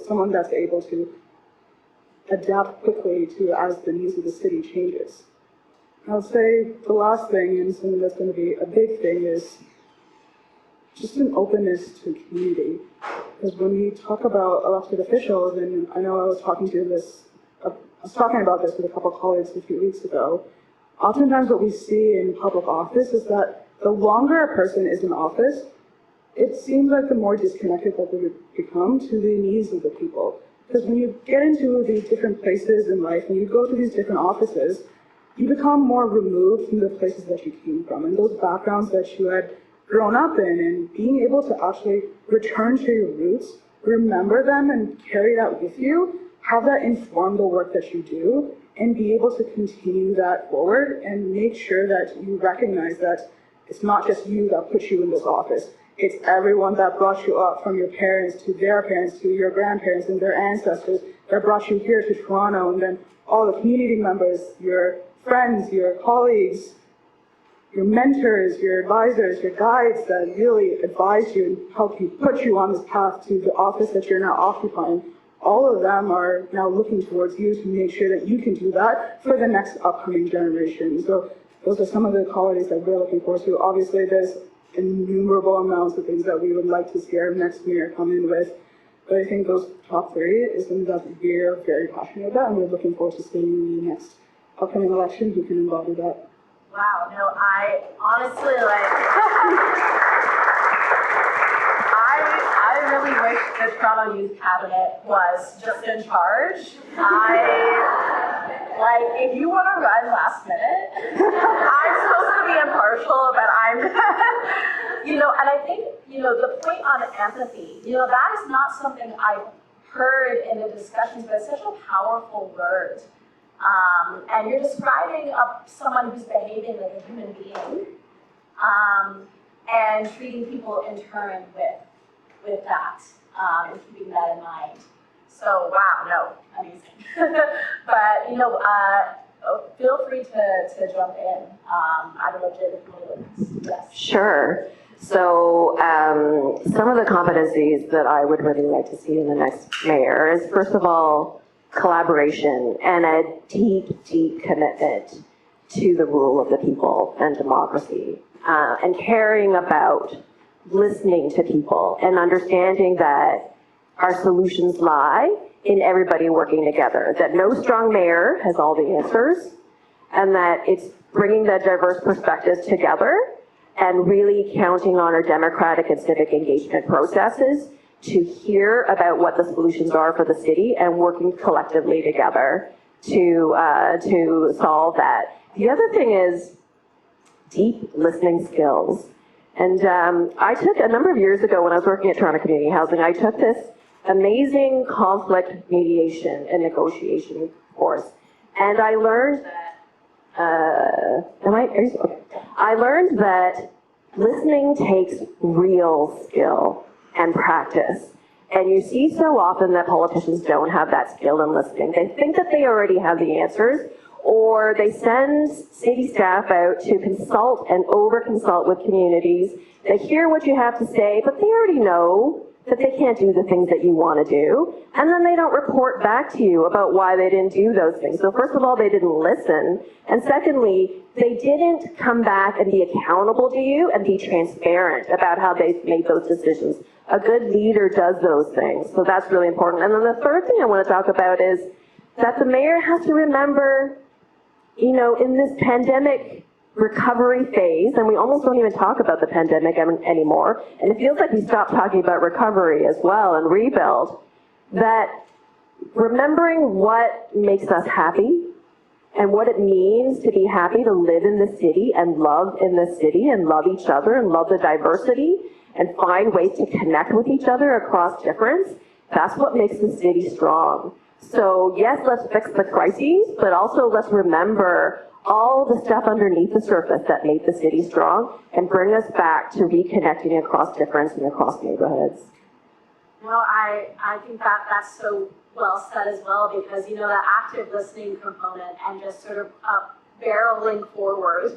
someone that's able to adapt quickly to as the needs of the city changes. I'll say the last thing, and something that's going to be a big thing, is just an openness to community. Because when we talk about elected officials, and I know I was talking about this with a couple of colleagues a few weeks ago, oftentimes what we see in public office is that the longer a person is in office, it seems like the more disconnected that they become to the needs of the people. Because when you get into these different places in life, and you go to these different offices, you become more removed from the places that you came from and those backgrounds that you had grown up in, and being able to actually return to your roots, remember them and carry that with you, have that inform the work that you do, and be able to continue that forward and make sure that you recognize that it's not just you that put you in this office. It's everyone that brought you up, from your parents to their parents to your grandparents and their ancestors, that brought you here to Toronto, and then all the community members, your friends, your colleagues, your mentors, your advisors, your guides that really advise you and help you, put you on this path to the office that you're now occupying. All of them are now looking towards you to make sure that you can do that for the next upcoming generation. So those are some of the qualities that we're looking forward to. Obviously, there's innumerable amounts of things that we would like to see our next mayor come in with. But I think those top three is something that we're very passionate about, and we're looking forward to seeing in the next upcoming election who can embody that. Wow, no, I honestly, I really wish the Toronto Youth Cabinet was just in charge. If you want to run last minute, I'm supposed to be impartial, but I'm, and I think, the point on empathy, that is not something I've heard in the discussions, but it's such a powerful word. And you're describing someone who's behaving like a human being, and treating people in turn with that, and keeping that in mind. So, wow, no, amazing. But, feel free to jump in. I don't know, Jay, if you want to. Yes. Sure. So some of the competencies that I would really like to see in the next mayor is, first of all, collaboration and a deep, deep commitment to the rule of the people and democracy, and caring about listening to people and understanding that our solutions lie in everybody working together, that no strong mayor has all the answers, and that it's bringing the diverse perspectives together and really counting on our democratic and civic engagement processes to hear about what the solutions are for the city and working collectively together to solve that. The other thing is deep listening skills. And I took, a number of years ago when I was working at Toronto Community Housing, I took this amazing conflict mediation and negotiation course. And I learned that, I learned that listening takes real skill and practice. And you see so often that politicians don't have that skill in listening. They think that they already have the answers, or they send city staff out to consult and over-consult with communities. They hear what you have to say, but they already know that they can't do the things that you want to do, and then they don't report back to you about why they didn't do those things. So first of all, they didn't listen, and secondly, they didn't come back and be accountable to you and be transparent about how they made those decisions. A good leader does those things, so that's really important. And then the third thing I want to talk about is that the mayor has to remember, in this pandemic recovery phase, and we almost don't even talk about the pandemic anymore, and it feels like we stopped talking about recovery as well and rebuild, that remembering what makes us happy and what it means to be happy to live in the city and love in the city and love each other and love the diversity and find ways to connect with each other across difference, that's what makes the city strong. So yes, let's fix the crises, but also let's remember all the stuff underneath the surface that made the city strong and bring us back to reconnecting across difference and across neighborhoods. I think that's so well said as well, because that active listening component and just sort of barreling forward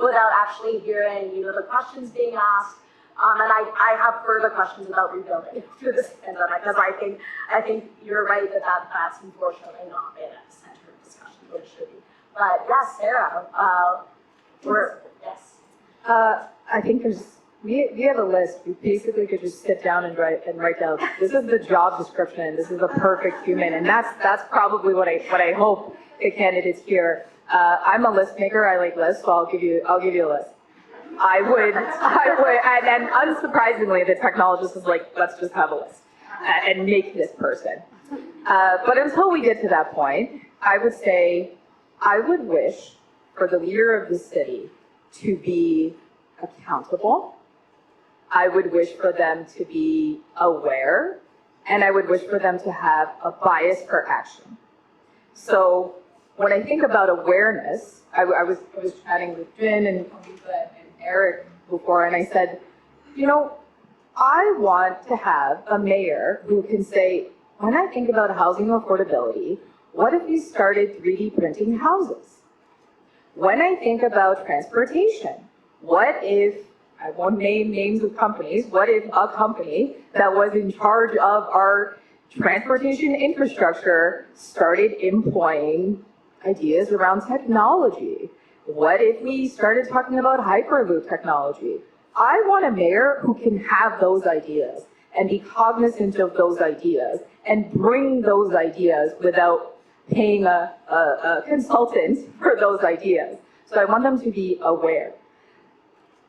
without actually hearing the questions being asked. And I have further questions about rebuilding through this pandemic, because I think you're right that's unfortunately not been at the center of discussion, but it should be. But yes, Sarah, yes. I think we have a list. We basically could just sit down and write down, this is the job description, this is the perfect human, and that's probably what I hope the candidates hear. I'm a list maker, I like lists, so I'll give you a list. I would, and unsurprisingly, the technologist is like, let's just have a list and make this person. But until we get to that point, I would say, I would wish for the leader of the city to be accountable. I would wish for them to be aware, and I would wish for them to have a bias for action. So when I think about awareness, I was chatting with Jen and Kowmitha and Eric before, and I said, you know, I want to have a mayor who can say, when I think about housing affordability, what if we started 3D printing houses? When I think about transportation, what if, I won't name names of companies, what if a company that was in charge of our transportation infrastructure started employing ideas around technology? What if we started talking about Hyperloop technology? I want a mayor who can have those ideas and be cognizant of those ideas and bring those ideas without paying a consultant for those ideas. So I want them to be aware.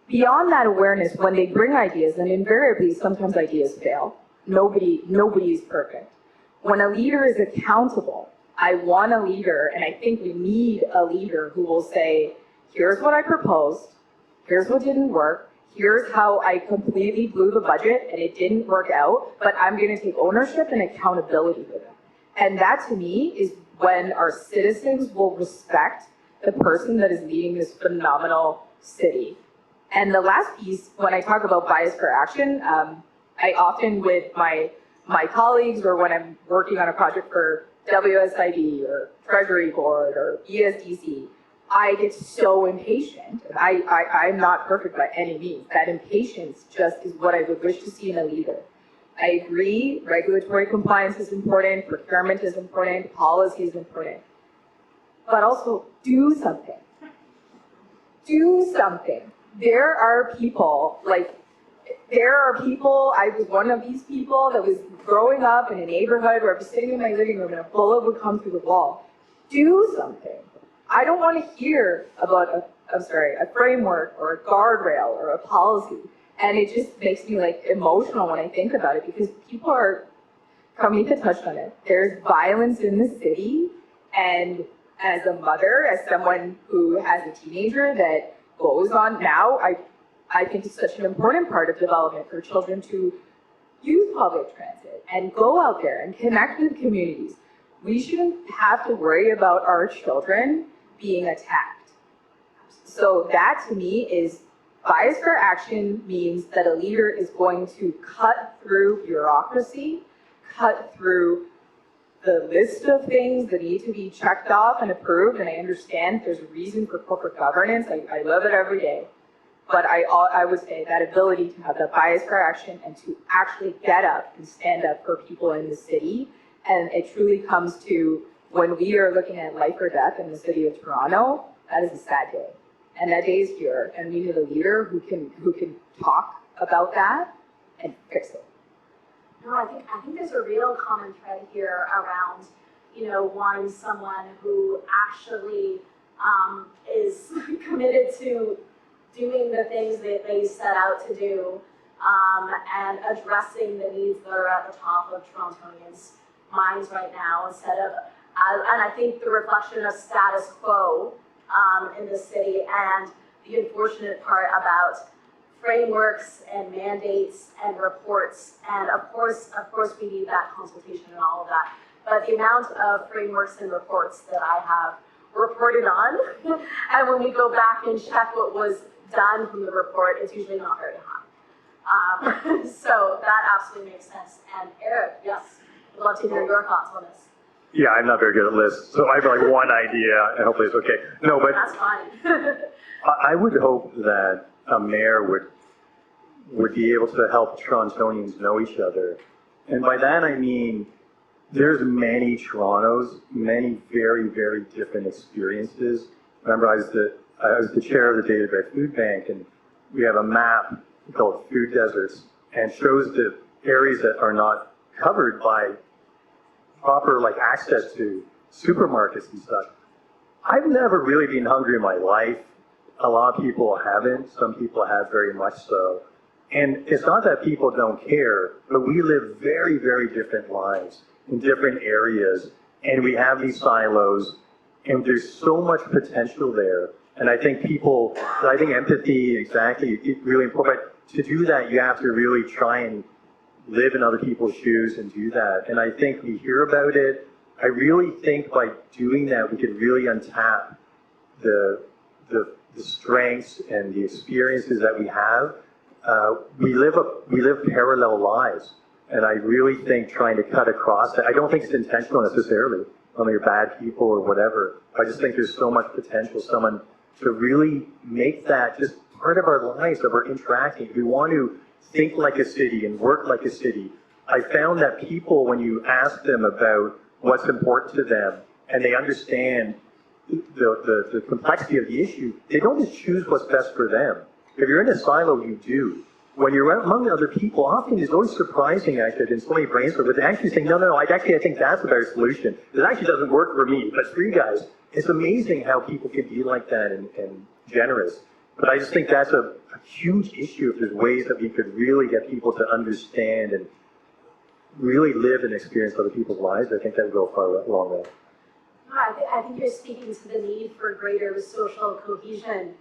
Beyond that awareness, when they bring ideas, and invariably sometimes ideas fail, nobody is perfect. When a leader is accountable, I want a leader, and I think we need a leader who will say, here's what I proposed, here's what didn't work, here's how I completely blew the budget and it didn't work out, but I'm gonna take ownership and accountability for that. And that to me is when our citizens will respect the person that is leading this phenomenal city. And the last piece, when I talk about bias for action, I often with my colleagues or when I'm working on a project for WSIB or Treasury Board or ESDC, I get so impatient. I'm not perfect by any means. That impatience just is what I would wish to see in a leader. I agree, regulatory compliance is important, procurement is important, policy is important. But also, do something. Do something. There are people, I was one of these people that was growing up in a neighborhood where I was sitting in my living room and a bullet would come through the wall. Do something. I don't want to hear about a framework or a guardrail or a policy. And it just makes me emotional when I think about it because people are, Kowmitha touched on it, there's violence in the city, and as a mother, as someone who has a teenager that goes on now, I think it's such an important part of development for children to use public transit and go out there and connect with communities. We shouldn't have to worry about our children being attacked. So that to me is bias for action means that a leader is going to cut through bureaucracy, cut through the list of things that need to be checked off and approved, and I understand there's a reason for corporate governance. I love it every day. But I would say that ability to have that bias for action and to actually get up and stand up for people in the city, and it truly comes to when we are looking at life or death in the city of Toronto, that is a sad day. And that day is here, and we need a leader who can talk about that and fix it. No, I think there's a real common thread here around, wanting someone who actually is committed to doing the things that they set out to do and addressing the needs that are at the top of Torontonians' minds right now instead of, and I think the reflection of status quo in the city and the unfortunate part about frameworks and mandates and reports, and of course we need that consultation and all of that. But the amount of frameworks and reports that I have reported on, and when we go back and check what was done from the report, it's usually not very high. So that absolutely makes sense. And Eric, yes, I'd love to hear your thoughts on this. Yeah, I'm not very good at lists, so I have one idea, and hopefully it's okay. No, but that's fine. I would hope that a mayor would be able to help Torontonians know each other. And by that I mean, there's many Torontos, many very, very different experiences. Remember, I was the chair of the Data Drive Food Bank, and we have a map called Food Deserts, and shows the areas that are not covered by proper access to supermarkets and stuff. I've never really been hungry in my life. A lot of people haven't. Some people have, very much so. And it's not that people don't care, but we live very, very different lives in different areas, and we have these silos, And there's so much potential there. And I think empathy, exactly, is really important. But to do that, you have to really try and live in other people's shoes and do that. And I think we hear about it. I really think by doing that, we could really untap the strengths and the experiences that we have. We live parallel lives. And I really think trying to cut across that, I don't think it's intentional necessarily. When you're bad people or whatever. I just think there's so much potential, someone to really make that just part of our lives that we're interacting. We want to think like a city and work like a city. I found that people, when you ask them about what's important to them and they understand the complexity of the issue, they don't just choose what's best for them. If you're in a silo, you do. When you're among other people, often it's always surprising, actually, in so many brainstorms, but they actually say, no, I think that's a better solution. It actually doesn't work for me, but for you guys, it's amazing how people can be like that and generous. But I just think that's a huge issue if there's ways that we could really get people to understand and really live and experience other people's lives. I think that would go a long way. I think you're speaking to the need for greater social cohesion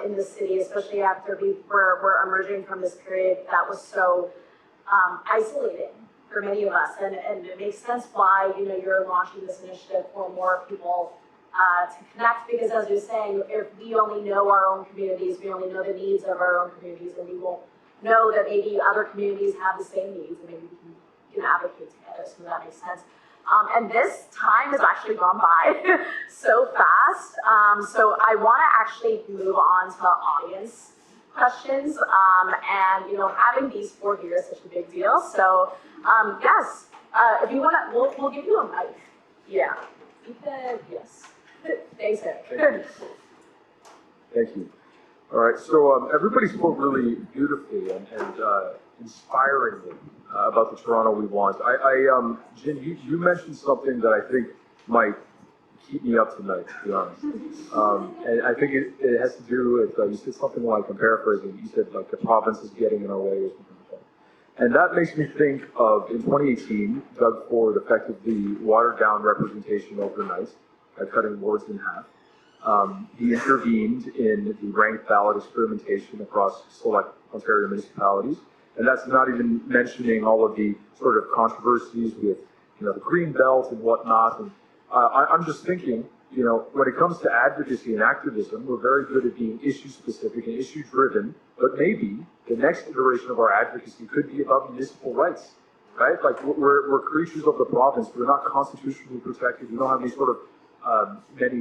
in the city, especially after we're emerging from this period that was so isolating for many of us. And it makes sense why you're launching this initiative for more people to connect, because as you're saying, if we only know our own communities, we only know the needs of our own communities, and we won't know that maybe other communities have the same needs, and maybe we can advocate together. So that makes sense. And this time has actually gone by so fast. So I want to actually move on to audience questions. And having these 4 here is such a big deal. So yes, if you want to, we'll give you a mic. Yeah. Yes. Thanks, Eric. Thank you. All right. So everybody spoke really beautifully and inspiringly about the Toronto we want. Jin, you mentioned something that I think might keep me up tonight, to be honest. And I think it has to do with, you said something like, I'm paraphrasing, you said like the province is getting in our way or something like that. And that makes me think of, in 2018, Doug Ford effectively watered down representation overnight by cutting wards in half. He intervened in the ranked ballot experimentation across select Ontario municipalities. And that's not even mentioning all of the sort of controversies with, the green belt and whatnot. And I'm just thinking, when it comes to advocacy and activism, we're very good at being issue specific and issue driven. But maybe the next iteration of our advocacy could be about municipal rights, right? Like we're creatures of the province. We're not constitutionally protected. We don't have many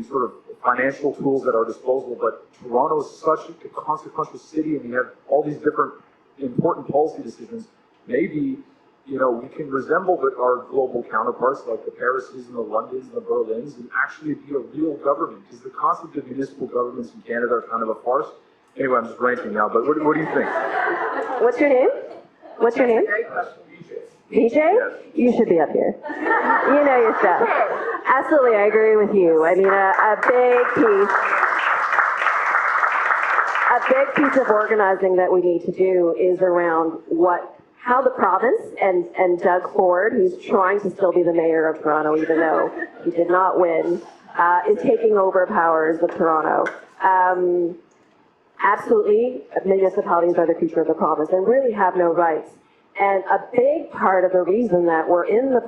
sort of financial tools at our disposal. But Toronto is such a consequential city, and we have all these different important policy decisions. Maybe, we can resemble our global counterparts like the Parises and the Londons and the Berlins and actually be a real government, because the concept of municipal governments in Canada are kind of a farce. Anyway, I'm just ranting now, but what do you think? What's your name? What's your name? PJ? Yes. You should be up here. You know your stuff. Absolutely, I agree with you. I mean, a big piece of organizing that we need to do is around how the province and Doug Ford, who's trying to still be the mayor of Toronto, even though he did not win, is taking over powers of Toronto. Absolutely, municipalities are the future of the province and really have no rights. And a big part of the reason that we're in the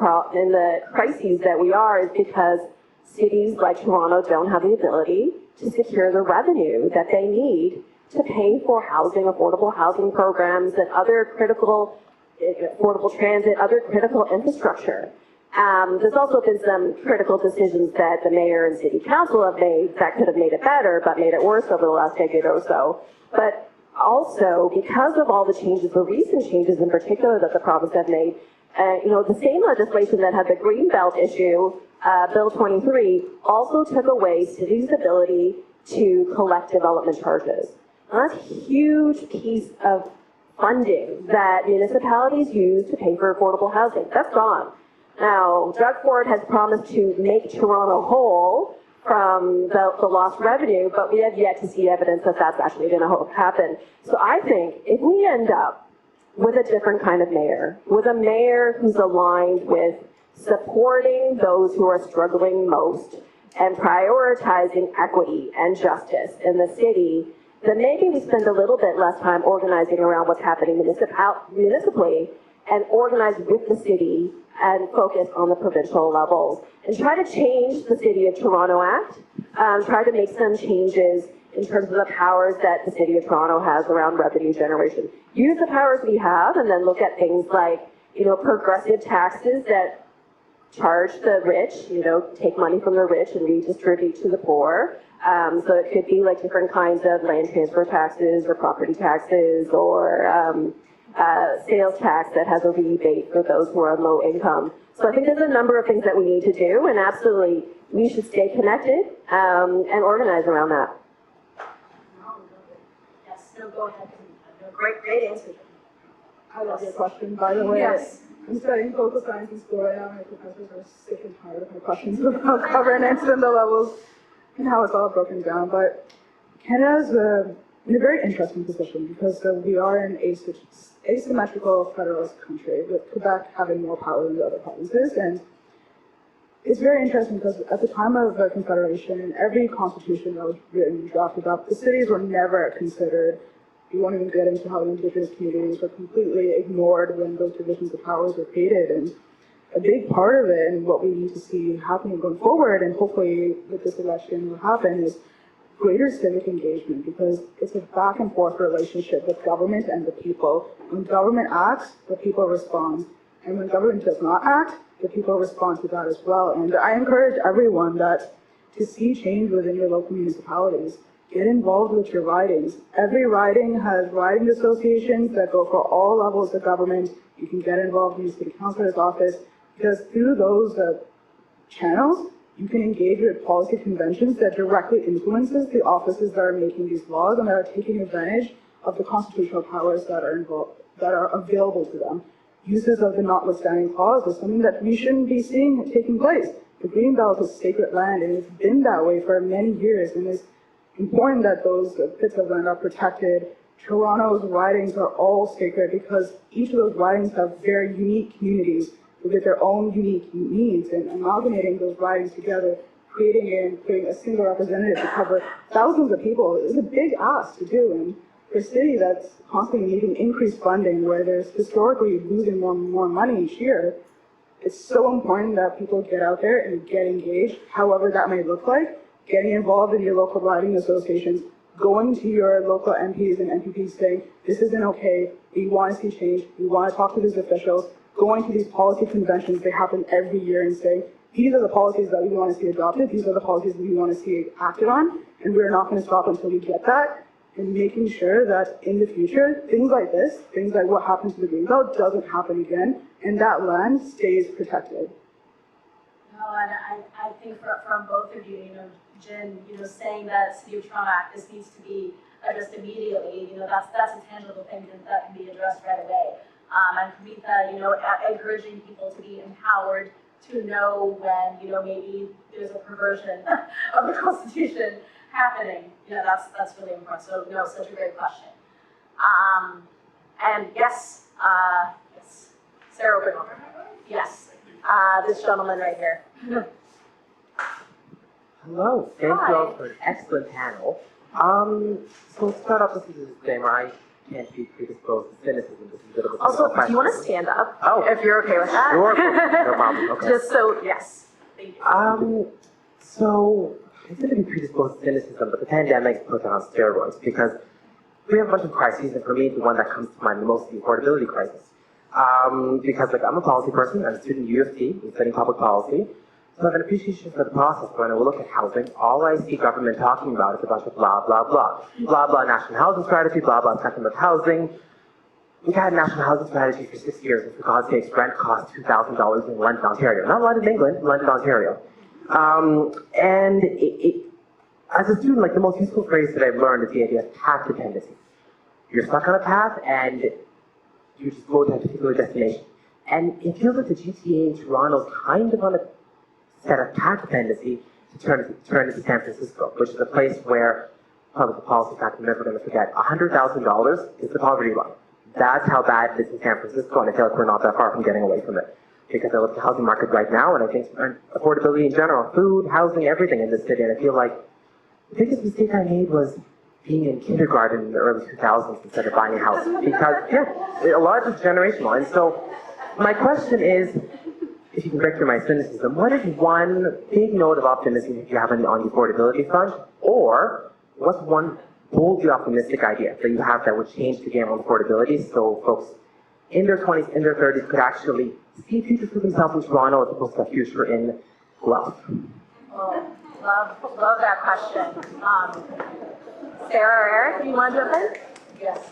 crises that we are is because cities like Toronto don't have the ability to secure the revenue that they need to pay for housing, affordable housing programs, and other critical, affordable transit, other critical infrastructure. There's also been some critical decisions that the mayor and city council have made that could have made it better, but made it worse over the last decade or so. But also, because of all the changes, the recent changes in particular that the province have made, the same legislation that had the Greenbelt issue, Bill 23, also took away cities' ability to collect development charges. And that's a huge piece of funding that municipalities use to pay for affordable housing. That's gone. Now, Doug Ford has promised to make Toronto whole from the lost revenue, but we have yet to see evidence that that's actually going to happen. So I think if we end up with a different kind of mayor, with a mayor who's aligned with supporting those who are struggling most and prioritizing equity and justice in the city, then maybe we spend a little bit less time organizing around what's happening municipally and organize with the city and focus on the provincial levels and try to change the City of Toronto Act, try to make some changes in terms of the powers that the City of Toronto has around revenue generation. Use the powers we have and then look at things like, progressive taxes that charge the rich, take money from the rich and redistribute to the poor. So it could be like different kinds of land transfer taxes or property taxes or sales tax that has a rebate for those who are low income. So I think there's a number of things that we need to do, and absolutely we should stay connected and organize around that. Yes, no, go ahead. No, great answer. I love your question, by the way. Yes. I'm studying political science in school right now. My professors are sick and tired of my questions about governance and the levels and how it's all broken down. But Canada's in a very interesting position because we are an asymmetrical federalist country, with Quebec having more power than the other provinces. And it's very interesting because at the time of the Confederation, in every constitution that was written and drafted up, the cities were never considered. You won't even get into how the Indigenous communities were completely ignored when those divisions of powers were created. And a big part of it, and what we need to see happening going forward, and hopefully with this election will happen, is greater civic engagement, because it's a back and forth relationship with government and the people. When government acts, the people respond. And when government does not act, the people respond to that as well. And I encourage everyone that to see change within your local municipalities, get involved with your ridings. Every riding has riding associations that go for all levels of government. You can get involved in the city councilor's office, because through those channels, you can engage with policy conventions that directly influences the offices that are making these laws and that are taking advantage of the constitutional powers that are involved, that are available to them. Uses of the notwithstanding clause is something that we shouldn't be seeing taking place. The Greenbelt is sacred land, and it's been that way for many years, and it's important that those bits of land are protected. Toronto's ridings are all sacred because each of those ridings have very unique communities with their own unique needs, and amalgamating those ridings together, creating a single representative to cover thousands of people is a big ask to do. And for a city that's constantly needing increased funding, where there's historically losing more money each year, it's so important that people get out there and get engaged, however that may look like, getting involved in your local riding associations, going to your local MPs and MPPs saying, this isn't okay, we want to see change, we want to talk to these officials, going to these policy conventions, they happen every year, and saying, these are the policies that we want to see adopted, these are the policies we want to see acted on, and we're not going to stop until we get that, and making sure that in the future, things like this, things like what happened to the Greenbelt doesn't happen again, and that land stays protected. No, and I think from both of you, Jen, saying that City of Toronto Act, this needs to be addressed immediately, that's a tangible thing that can be addressed right away. And Kowmitha, encouraging people to be empowered to know when, maybe there's a perversion of the Constitution happening. That's really important. So, no, such a great question. And yes, Sarah Obernover. Yes, this gentleman right here. Hello, thank you all for an excellent panel. So to start off, this is a disclaimer. I can't be predisposed to cynicism. This is a bit of a Also, do you want to stand up? Oh, if you're okay with that? Sure, no problem. Okay. Just so, yes. Thank you. So I tend to be predisposed to cynicism, but the pandemic put it on steroids because we have a bunch of crises, and for me, the one that comes to mind the most is the affordability crisis. Because I'm a policy person, I'm a student at U of T, I'm studying public policy. So I have an appreciation for the process. When I look at housing, all I see government talking about is a bunch of blah, blah, blah. Blah, blah, national housing strategy, blah, blah, settlement housing. We've had a national housing strategy for 6 years, and for God's sakes, rent costs $2,000 in London, Ontario. Not London, England, London, Ontario. And as a student, the most useful phrase that I've learned is the idea of path dependency. You're stuck on a path, and you just go to a particular destination. And it feels like the GTA in Toronto is kind of on a set of path dependency to turn into San Francisco, which is a place where, public policy fact I'm never going to forget, $100,000 is the poverty line. That's how bad it is in San Francisco, and I feel like we're not that far from getting away from it. because I look at the housing market right now, and I think affordability in general, food, housing, everything in this city, and I feel like the biggest mistake I made was being in kindergarten in the early 2000s instead of buying a house. Because, a lot is generational. And so, my question is, if you can break through my cynicism, what is one big note of optimism you have on the affordability front? Or, what's one boldly optimistic idea that you have that would change the game on affordability so folks in their 20s, in their 30s could actually see a future for themselves in Toronto as opposed to a future in Guelph? Oh, love that question. Sarah or Eric, do you want to jump in? Yes.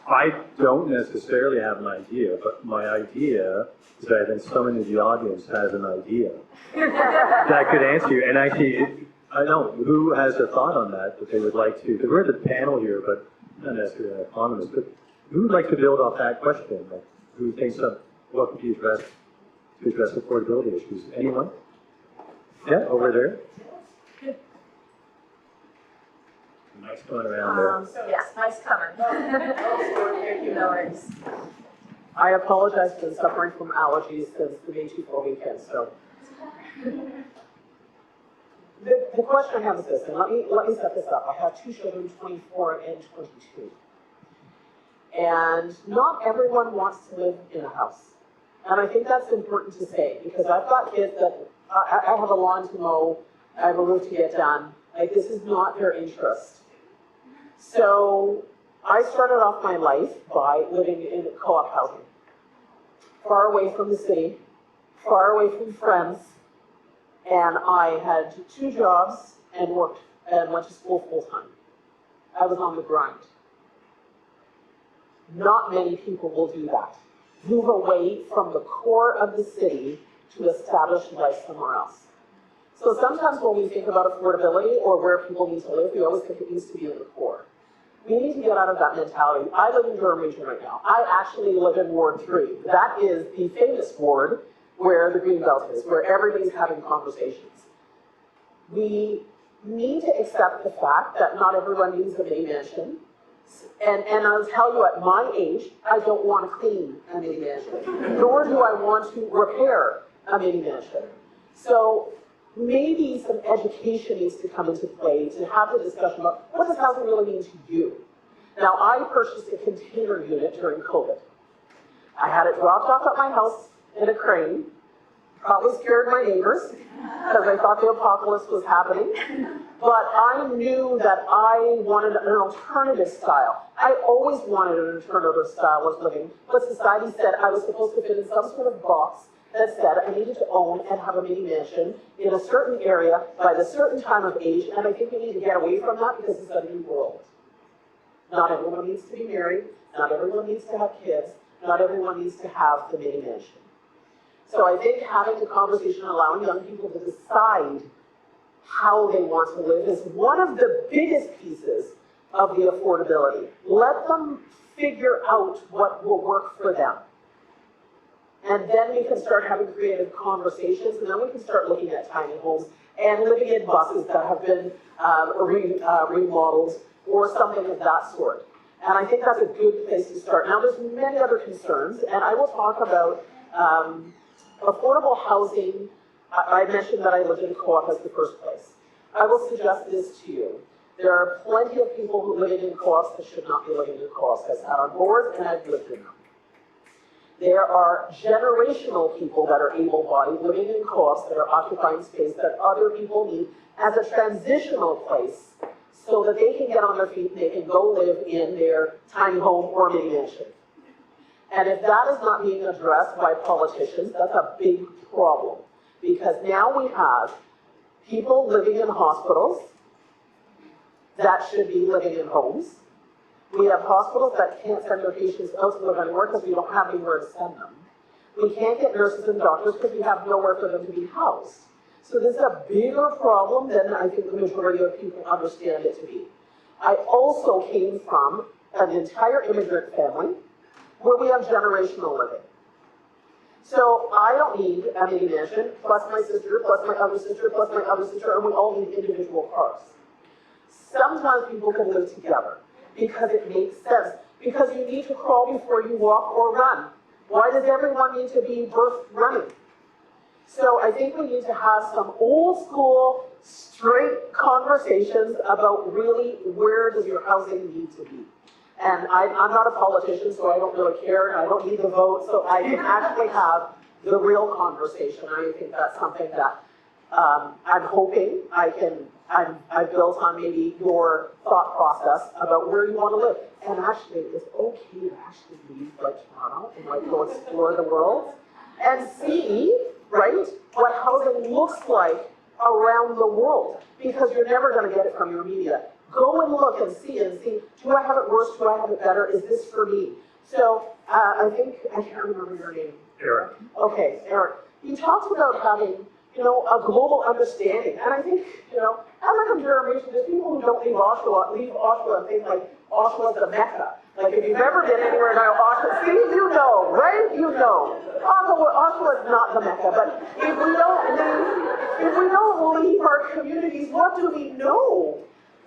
I don't necessarily have an idea, but my idea is that I think someone in the audience has an idea that could answer you. And actually, I don't know, who has a thought on that they would like to, because we're the panel here, but not necessarily an economist, but who would like to build off that question? Like, who thinks of what could be addressed to address affordability issues? Anyone? Yeah, over there. Mike's going around there. Yes, nice cover. Thank you, no worries. I apologize for suffering from allergies since the May 24 weekend, so. The question I have is this, and let me set this up. I have two children, 24 and 22. And not everyone wants to live in a house. And I think that's important to say, because I've got kids that, I have a lawn to mow, I have a roof to get done. Like, this is not their interest. So I started off my life by living in co-op housing, far away from the city, far away from friends, and I had 2 jobs and worked and went to school full time. I was on the grind. Not many people will do that. Move away from the core of the city to establish life somewhere else. So sometimes when we think about affordability or where people need to live, we always think it needs to be in the core. We need to get out of that mentality. I live in Durham Region right now. I actually live in Ward 3. That is the famous ward where the Greenbelt is, where everybody's having conversations. We need to accept the fact that not everyone needs a mini mansion. And I'll tell you, at my age, I don't want to clean a mini mansion, nor do I want to repair a mini mansion. So maybe some education needs to come into play to have the discussion about what does housing really mean to you. Now, I purchased a container unit during COVID. I had it dropped off at my house in a crane, probably scared my neighbors because I thought the apocalypse was happening. But I knew that I wanted an alternative style. I always wanted an alternative style of living, but society said I was supposed to fit in some sort of box that said I needed to own and have a mini mansion in a certain area by a certain time of age, and I think we need to get away from that because it's a new world. Not everyone needs to be married, not everyone needs to have kids, not everyone needs to have the mini mansion. So I think having the conversation, allowing young people to decide how they want to live is one of the biggest pieces of the affordability. Let them figure out what will work for them. And then we can start having creative conversations, and then we can start looking at tiny homes and living in buses that have been remodeled or something of that sort. And I think that's a good place to start. Now, there's many other concerns, and I will talk about affordable housing. I mentioned that I lived in a co-op as the first place. I will suggest this to you. There are plenty of people who live in co-ops that should not be living in co-ops. I've sat on boards and I've lived in them. There are generational people that are able-bodied living in co-ops that are occupying space that other people need as a transitional place so that they can get on their feet and they can go live in their tiny home or mini mansion. And if that is not being addressed by politicians, that's a big problem. Because now we have people living in hospitals that should be living in homes. We have hospitals that can't send their patients out to live anywhere because we don't have anywhere to send them. We can't get nurses and doctors because we have nowhere for them to be housed. So this is a bigger problem than I think the majority of people understand it to be. I also came from an entire immigrant family where we have generational living. So I don't need a mini mansion, plus my sister, plus my other sister, plus my other sister, and we all need individual cars. Sometimes people can live together because it makes sense. Because you need to crawl before you walk or run. Why does everyone need to be birth running? So I think we need to have some old school, straight conversations about really where does your housing need to be. And I'm not a politician, so I don't really care, and I don't need the vote, so I can actually have the real conversation. I think that's something that I'm hoping I've built on maybe your thought process about where you want to live. And actually, it's okay to actually leave like Toronto and like go explore the world and see, right, what housing looks like around the world, because you're never going to get it from your media. Go and look and see, do I have it worse, do I have it better, is this for me? So I think, I can't remember your name. Eric. Okay, Eric. You talked about having, a global understanding. And I think, as I come to Euromation, there's people who don't leave Oshawa and think like Oshawa is the Mecca. Like if you've ever been anywhere in Oshawa, see, you know, right? You know. Oshawa is not the Mecca, but if we don't leave our communities, what do we know?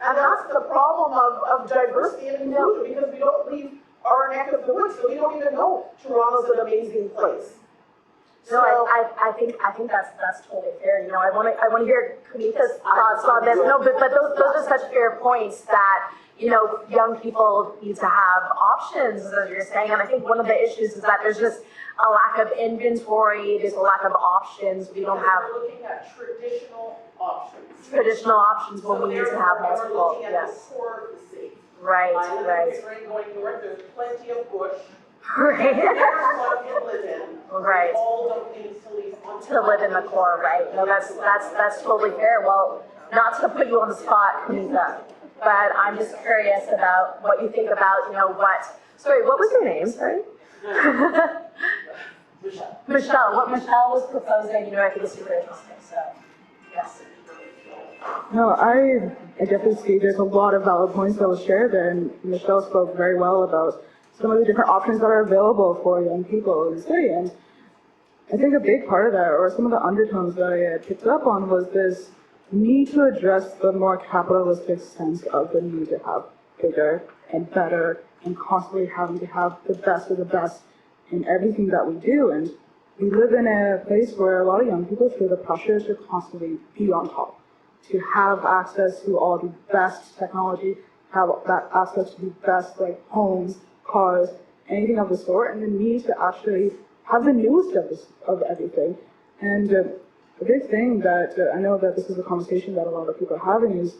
And that's the problem of diversity and inclusion, because we don't leave our neck of the woods, so we don't even know Toronto's an amazing place. No, I think that's totally fair. I want to hear Kowmitha's thoughts on this. No, but those are such fair points that young people need to have options, as you're saying. And I think one of the issues is that there's just a lack of inventory. There's a lack of options. We don't have We're looking at traditional options. Traditional options when we need to have multiple. We're looking at Yes. the core of the city. Right. I'm Right. going north. There's plenty of bush. Right. There's a lot of people live in. Right. We all don't need To live in the core, right? No, that's totally fair. Well, not to put you on the spot, Kowmitha, but I'm just curious about what you think about, Sorry, what was your name? Sorry. Michelle. What Michelle was proposing, I think is super interesting. So, yes. No, I definitely see there's a lot of valid points that was shared there, and Michelle spoke very well about some of the different options that are available for young people in the city. And I think a big part of that, or some of the undertones that I picked up on, was this need to address the more capitalistic sense of the need to have bigger and better and constantly having to have the best of the best in everything that we do. And we live in a place where a lot of young people feel the pressure to constantly be on top, to have access to all the best technology, have that access to the best homes, cars, anything of the sort, and the need to actually have the newest of everything. And the big thing that I know that this is a conversation that a lot of people are having is,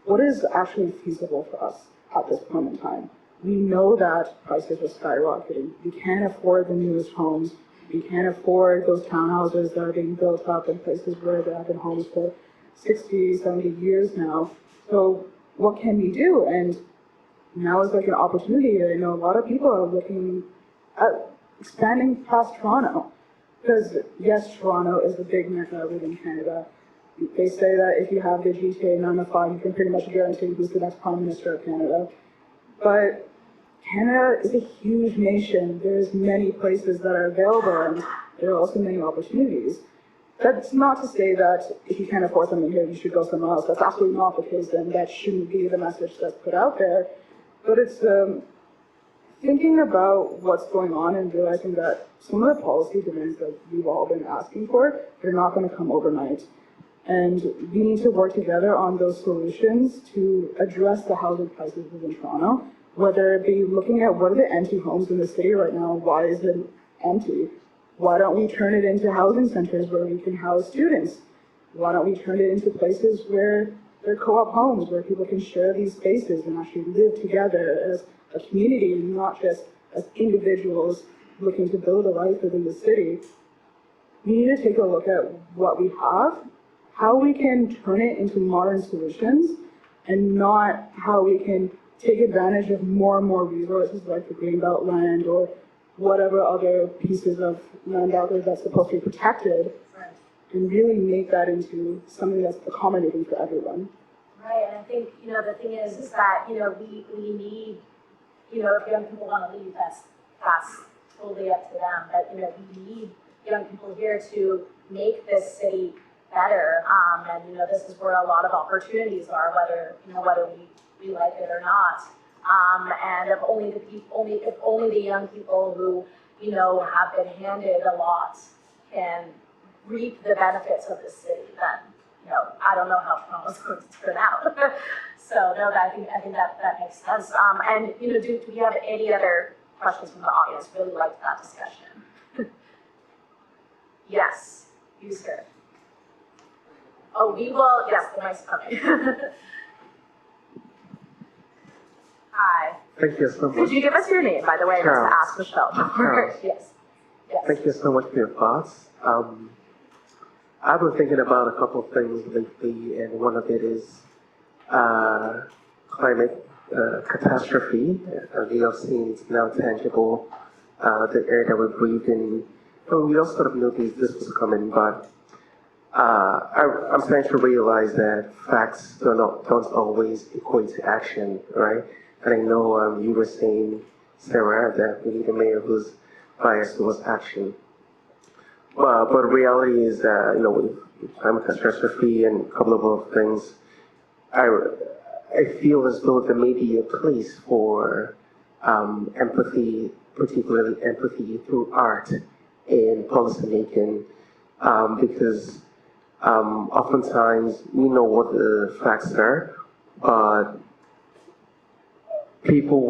what is actually feasible for us at this point in time? We know that prices are skyrocketing. We can't afford the newest homes. We can't afford those townhouses that are being built up in places where there have been homes for 60, 70 years now. So what can we do? And now is an opportunity. I know a lot of people are looking at expanding past Toronto, because yes, Toronto is the big mecca within Canada. They say that if you have the GTA 905, you can pretty much guarantee who's the next Prime Minister of Canada. But Canada is a huge nation. There's many places that are available, and there are also many opportunities. That's not to say that if you can't afford something here, you should go somewhere else. That's absolutely not the case, and that shouldn't be the message that's put out there. But it's thinking about what's going on and realizing that some of the policy demands that we've all been asking for, they're not going to come overnight. And we need to work together on those solutions to address the housing crisis within Toronto, whether it be looking at what are the empty homes in the city right now, why is it empty? Why don't we turn it into housing centers where we can house students? Why don't we turn it into places where they're co-op homes, where people can share these spaces and actually live together as a community, and not just as individuals looking to build a life within the city. We need to take a look at what we have, how we can turn it into modern solutions, and not how we can take advantage of more and more resources like the Greenbelt land or whatever other pieces of land out there that's supposed to be protected, and really make that into something that's accommodating for everyone. Right, and I think, the thing is that, we need, if young people want to leave, that's totally up to them. But, we need young people here to make this city better. And, this is where a lot of opportunities are, whether we like it or not. And if only the young people who, have been handed a lot can reap the benefits of the city, then, I don't know how Toronto's going to turn out. So, no, I think that makes sense. And, do we have any other questions from the audience? Really liked that discussion. Yes, you, sir. Oh, we will, yes, the mic's coming. Hi. Thank you so much. Could you give us your name, by the way, just to Charles. ask Michelle? Charles. Yes. Yes. Thank you so much for your thoughts. I've been thinking about a couple of things lately, and one of it is climate catastrophe. We have seen it's now tangible, the air that we're breathing. We all sort of knew this was coming, but I'm starting to realize that facts don't always equate to action, right? And I know you were saying, Sarah, that we need a mayor who's biased towards action. But reality is that, with climate catastrophe and a couple of other things, I feel as though there may be a place for empathy, particularly empathy through art in policymaking, because oftentimes we know what the facts are, but people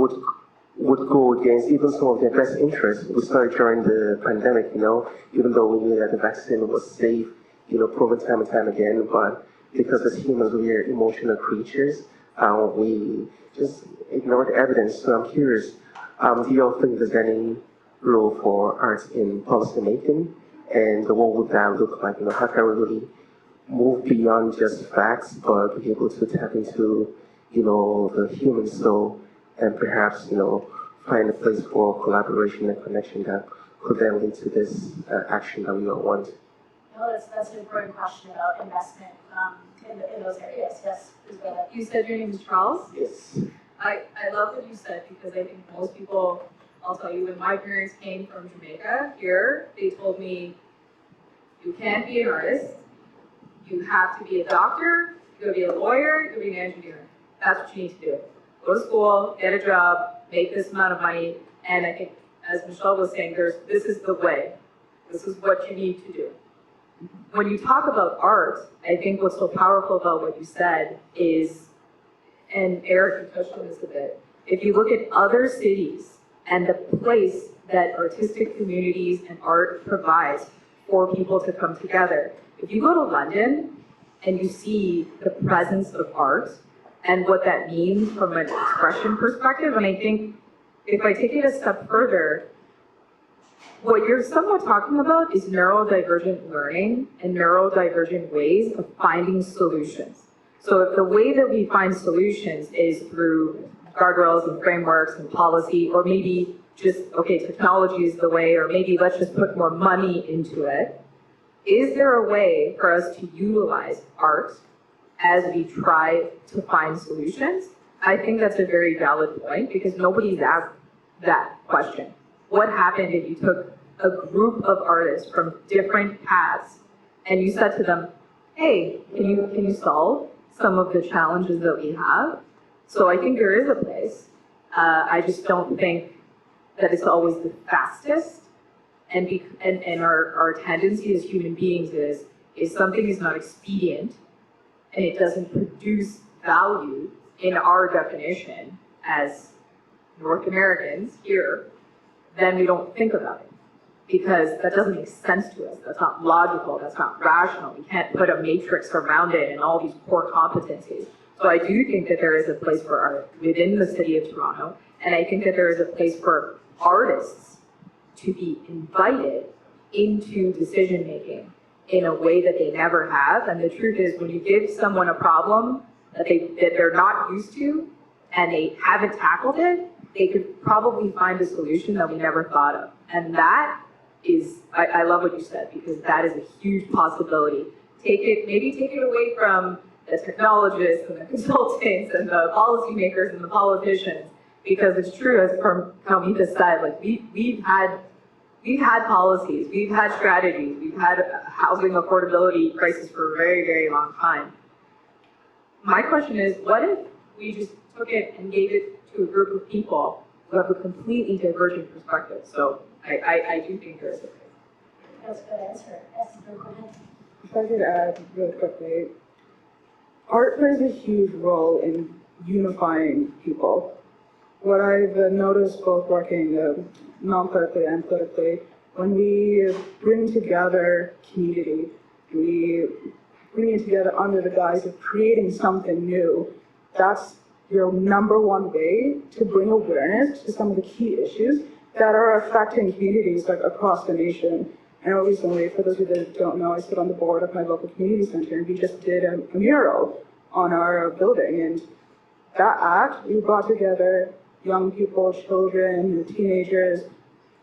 would go against even some of their best interests. We started during the pandemic, even though we knew that the vaccine was safe, proven time and time again, but because as humans we are emotional creatures, we just ignore the evidence. So I'm curious, do you all think there's any role for arts in policy making? And what would that look like? How can we really move beyond just facts, but be able to tap into, the human soul and perhaps, find a place for collaboration and connection that could then lead to this action that we all want? No, that's an important question about investment in those areas. Yes, Isabella. You said your name is Charles? Yes. I love what you said because I think most people, I'll tell you, when my parents came from Jamaica here, they told me, you can't be an artist, you have to be a doctor, you gotta be a lawyer, you gotta be an engineer. That's what you need to do. Go to school, get a job, make this amount of money, and I think, as Michelle was saying, this is the way. This is what you need to do. When you talk about art, I think what's so powerful about what you said is, and Eric, you touched on this a bit, if you look at other cities and the place that artistic communities and art provides for people to come together. If you go to London and you see the presence of art and what that means from an expression perspective, and I think if I take it a step further, what you're somewhat talking about is neurodivergent learning and neurodivergent ways of finding solutions. So if the way that we find solutions is through guardrails and frameworks and policy, or maybe just, okay, technology is the way, or maybe let's just put more money into it, is there a way for us to utilize art as we try to find solutions? I think that's a very valid point because nobody's asked that question. What happened if you took a group of artists from different paths and you said to them, hey, can you solve some of the challenges that we have? So I think there is a place. I just don't think that it's always the fastest. And our tendency as human beings is something is not expedient and it doesn't produce value in our definition as North Americans here, then we don't think about it because that doesn't make sense to us. That's not logical. That's not rational. We can't put a matrix around it and all these core competencies. So I do think that there is a place for art within the city of Toronto, and I think that there is a place for artists to be invited into decision making in a way that they never have. And the truth is, when you give someone a problem that they're not used to and they haven't tackled it, they could probably find a solution that we never thought of. And that is, I love what you said, because that is a huge possibility. Maybe take it away from the technologists and the consultants and the policymakers and the politicians, because it's true, as from Kowmitha said, like we've had policies, we've had strategies, we've had a housing affordability crisis for a very, very long time. My question is, what if we just took it and gave it to a group of people who have a completely divergent perspective? So I do think there's a place. That's a good answer. Yes, go ahead. If I could add really quickly, art plays a huge role in unifying people. What I've noticed both working non-politically and politically, when we bring together community, we bring it together under the guise of creating something new, that's your number one way to bring awareness to some of the key issues that are affecting communities like across the nation. I know recently, for those of you that don't know, I sit on the board of my local community center, and we just did a mural on our building, and that act, we brought together young people, children, teenagers,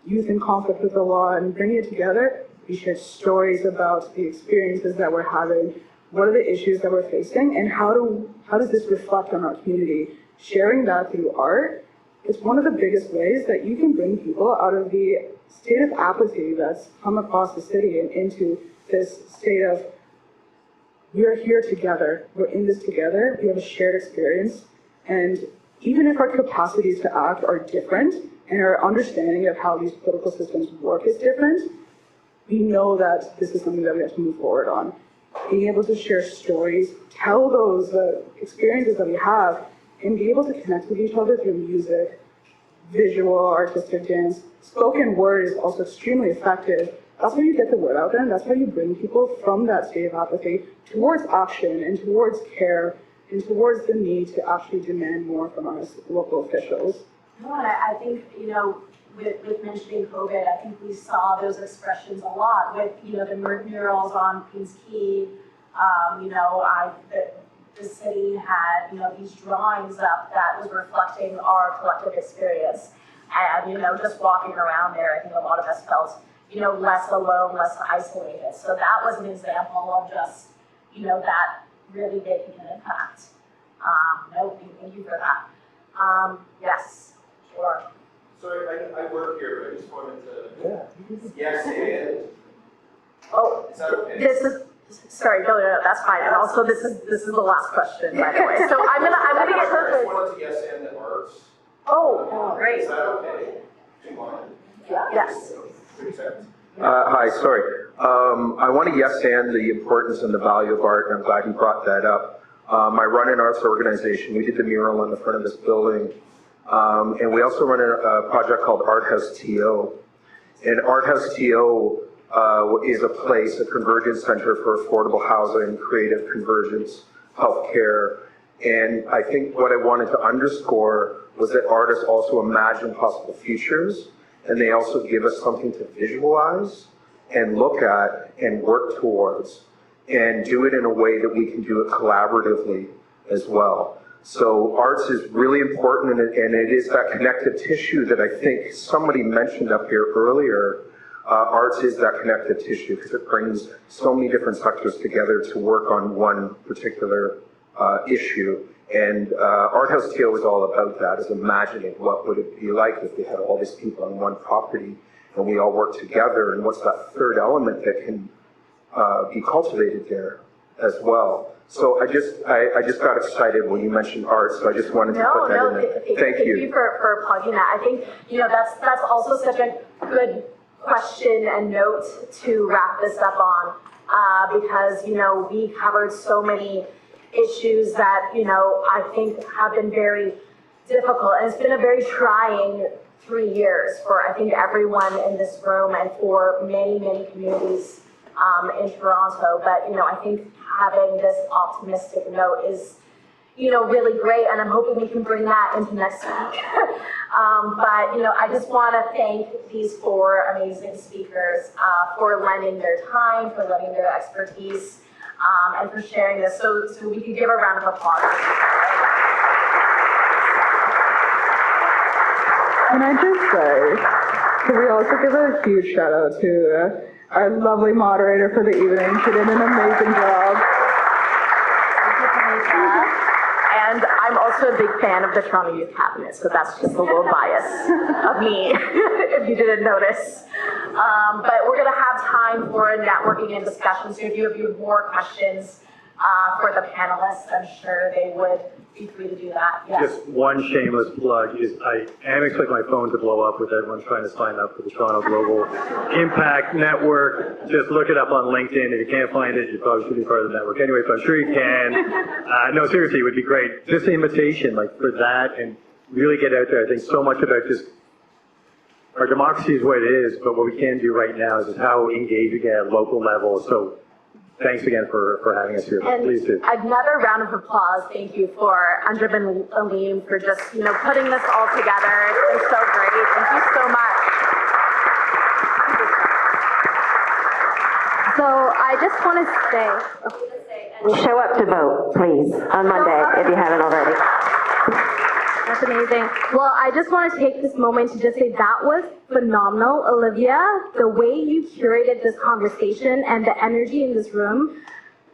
youth in conflict with the law, and bringing it together, we shared stories about the experiences that we're having, what are the issues that we're facing, and how does this reflect on our community? Sharing that through art is one of the biggest ways that you can bring people out of the state of apathy that's come across the city and into this state of, we're here together, we're in this together, we have a shared experience, and even if our capacities to act are different and our understanding of how these political systems work is different, we know that this is something that we have to move forward on. Being able to share stories, tell those experiences that we have, and be able to connect with each other through music, visual, artistic dance. Spoken word is also extremely effective. That's how you get the word out there, and that's how you bring people from that state of apathy towards action and towards care and towards the need to actually demand more from our local officials. No, and I think, with mentioning COVID, I think we saw those expressions a lot with, the murals on Queen's Quay. The city had, these drawings up that was reflecting our collective experience. And, just walking around there, I think a lot of us felt, less alone, less isolated. So that was an example of just, that really making an impact. Thank you for that. Yes, sure. Sorry, I work here, but I just wanted to, yes, and. Oh, is that okay? this is, sorry, no, that's fine. And also, this is the last question, by the way. So I'm gonna get I just to wanted to yes and the arts. Oh, great. Is that okay? Do you mind? Yes. 3 seconds. Hi, sorry. I want to yes and the importance and the value of art, and I'm glad you brought that up. I run an arts organization. We did the mural in the front of this building. And we also run a project called Art House TO. And Art House TO is a place, a convergence center for affordable housing, creative convergence, healthcare. And I think what I wanted to underscore was that artists also imagine possible futures, and they also give us something to visualize and look at and work towards, and do it in a way that we can do it collaboratively as well. So arts is really important, and it is that connective tissue that I think somebody mentioned up here earlier. Arts is that connective tissue because it brings so many different sectors together to work on one particular issue. And Art House TO is all about that, is imagining what would it be like if we had all these people on one property and we all work together, and what's that third element that can be cultivated there as well. So I just got excited when you mentioned art, so I just wanted to put that in there. Thank you. Thank you for plugging that. I think, that's also such a good question and note to wrap this up on, because, we covered so many issues that, I think have been very difficult, and it's been a very trying 3 years for, I think, everyone in this room and for many, many communities in Toronto. But, I think having this optimistic note is, really great, and I'm hoping we can bring that into next week. But, I just want to thank these 4 amazing speakers for lending their time, for lending their expertise, and for sharing this. So we can give a round of applause. Can I just say, can we also give a huge shout out to our lovely moderator for the evening? She did an amazing job. Thank you, Kowmitha. And I'm also a big fan of the Toronto Youth Cabinet, so that's just a little bias of me, if you didn't notice. But we're going to have time for networking and discussion, so if you have more questions, for the panelists. I'm sure they would be free to do that. Yes. Just one shameless plug is I am expecting my phone to blow up with everyone trying to sign up for the Toronto Global Impact Network. Just look it up on LinkedIn. If you can't find it, you probably should be part of the network. Anyway, but I'm sure you can. No, seriously, it would be great. Just the invitation, like for that, and really get out there. I think so much about just our democracy is what it is, but what we can do right now is just how engaged we get at local level. So thanks again for having us here. And Please do. another round of applause. Thank you for Anjum and Aleem for just, putting this all together. It's been so great. Thank you so much. So I just want to say, Show up to vote, please, on Monday, if you haven't already. that's amazing. Well, I just want to take this moment to just say that was phenomenal, Olivia. The way you curated this conversation and the energy in this room,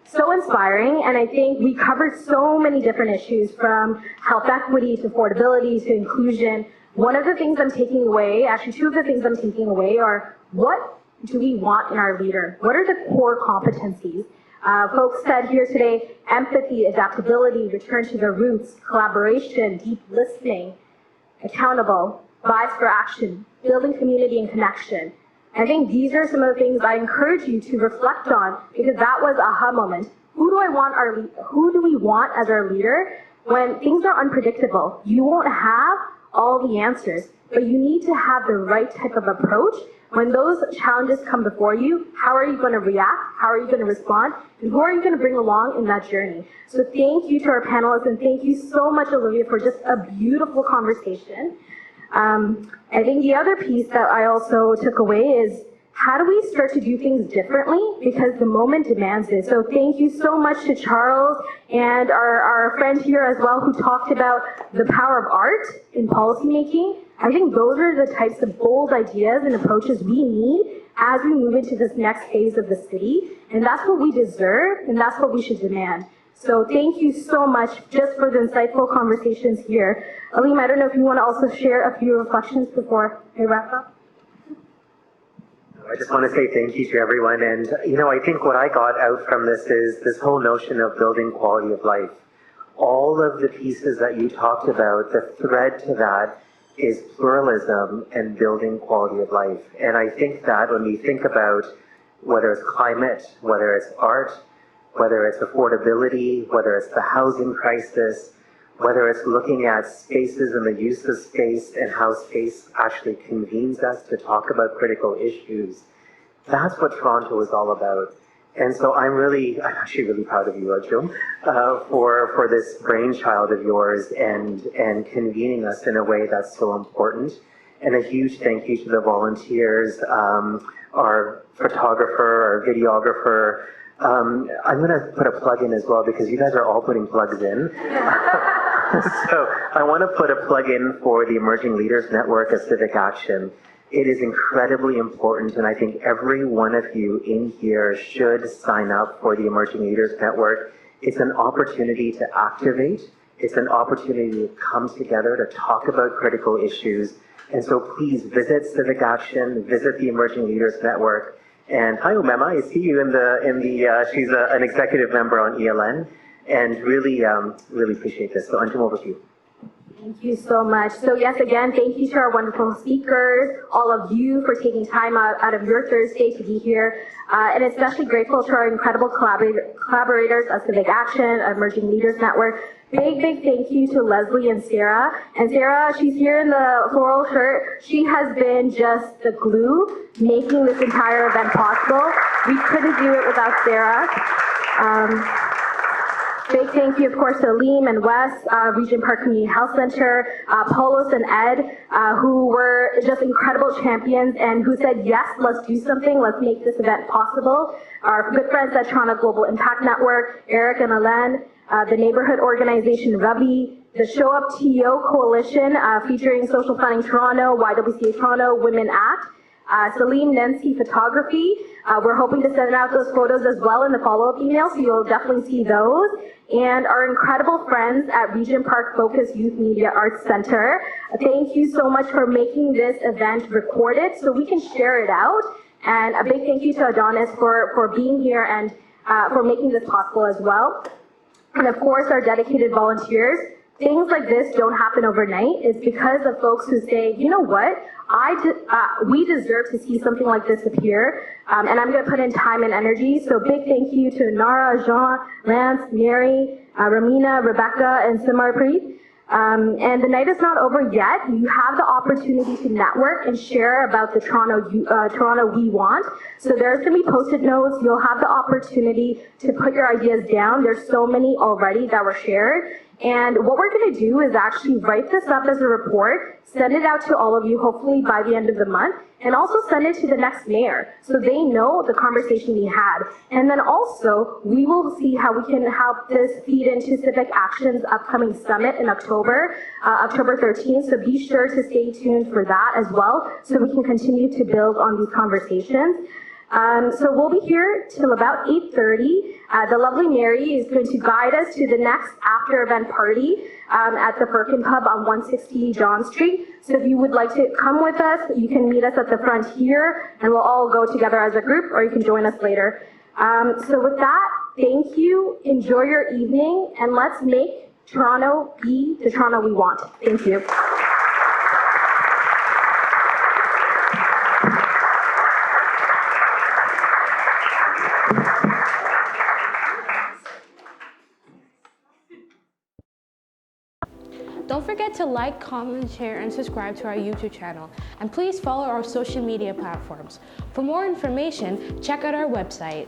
so inspiring. And I think we covered so many different issues, from health equity to affordability to inclusion. One of the things I'm taking away, actually two of the things I'm taking away, are what do we want in our leader? What are the core competencies? Folks said here today, empathy, adaptability, return to their roots, collaboration, deep listening, accountable, bias for action, building community and connection. I think these are some of the things I encourage you to reflect on, because that was a aha moment. Who do we want as our leader when things are unpredictable? You won't have all the answers, but you need to have the right type of approach. When those challenges come before you, how are you going to react? How are you going to respond? And who are you going to bring along in that journey? So thank you to our panelists, and thank you so much, Olivia, for just a beautiful conversation. I think the other piece that I also took away is, how do we start to do things differently? Because the moment demands it. So thank you so much to Charles and our friend here as well, who talked about the power of art in policymaking. I think those are the types of bold ideas and approaches we need as we move into this next phase of the city. And that's what we deserve, and that's what we should demand. So thank you so much just for the insightful conversations here. Aleem, I don't know if you want to also share a few reflections before I wrap up. I just want to say thank you to everyone. And, I think what I got out from this is this whole notion of building quality of life. All of the pieces that you talked about, the thread to that is pluralism and building quality of life. And I think that when we think about whether it's climate, whether it's art, whether it's affordability, whether it's the housing crisis, whether it's looking at spaces and the use of space and how space actually convenes us to talk about critical issues, that's what Toronto is all about. And so I'm actually really proud of you, Anjum, for this brainchild of yours and convening us in a way that's so important. And a huge thank you to the volunteers, our photographer, our videographer. I'm going to put a plug in as well, because you guys are all putting plugs in. So I want to put a plug in for the Emerging Leaders Network of Civic Action. It is incredibly important, and I think every one of you in here should sign up for the Emerging Leaders Network. It's an opportunity to activate. It's an opportunity to come together to talk about critical issues. And so please visit Civic Action, visit the Emerging Leaders Network. And hi, Umema, I see you she's an executive member on ELN, and really appreciate this. So Anjum, over to you. Thank you so much. So yes, again, thank you to our wonderful speakers, all of you for taking time out of your Thursday to be here. And especially grateful to our incredible collaborators at Civic Action, Emerging Leaders Network. Big thank you to Leslie and Sarah. And Sarah, she's here in the floral shirt. She has been just the glue making this entire event possible. We couldn't do it without Sarah. Big thank you, of course, to Aleem and Wes, Regent Park Community Health Center, Polos and Ed, who were just incredible champions and who said, yes, let's do something, let's make this event possible. Our good friends at Toronto Global Impact Network, Eric and Alain, the neighborhood organization Ravi, the Show Up TO Coalition featuring Social Planning Toronto, YWCA Toronto, Women Act, Salim Nancy Photography. We're hoping to send out those photos as well in the follow-up email, so you'll definitely see those. And our incredible friends at Regent Park Focus Youth Media Arts Center. Thank you so much for making this event recorded so we can share it out. And a big thank you to Adonis for being here and for making this possible as well. And of course, our dedicated volunteers. Things like this don't happen overnight. It's because of folks who say, you know what, we deserve to see something like this appear, and I'm going to put in time and energy. So big thank you to Nara, Jean, Lance, Mary, Ramina, Rebecca, and Simarpreet. And the night is not over yet. You have the opportunity to network and share about the Toronto we want. So there's going to be post-it notes. You'll have the opportunity to put your ideas down. There's so many already that were shared. And what we're going to do is actually write this up as a report, send it out to all of you, hopefully by the end of the month, and also send it to the next mayor so they know the conversation we had. And then also, we will see how we can help this feed into Civic Action's upcoming summit in October, October 13th. So be sure to stay tuned for that as well so we can continue to build on these conversations. So we'll be here till about 8:30. The lovely Mary is going to guide us to the next after-event party at the Firkin Pub on 160 John Street. So if you would like to come with us, you can meet us at the front here, and we'll all go together as a group, or you can join us later. So with that, thank you, enjoy your evening, and let's make Toronto be the Toronto we want. Thank you. Don't forget to like, comment, share, and subscribe to our YouTube channel. And please follow our social media platforms. For more information, check out our website.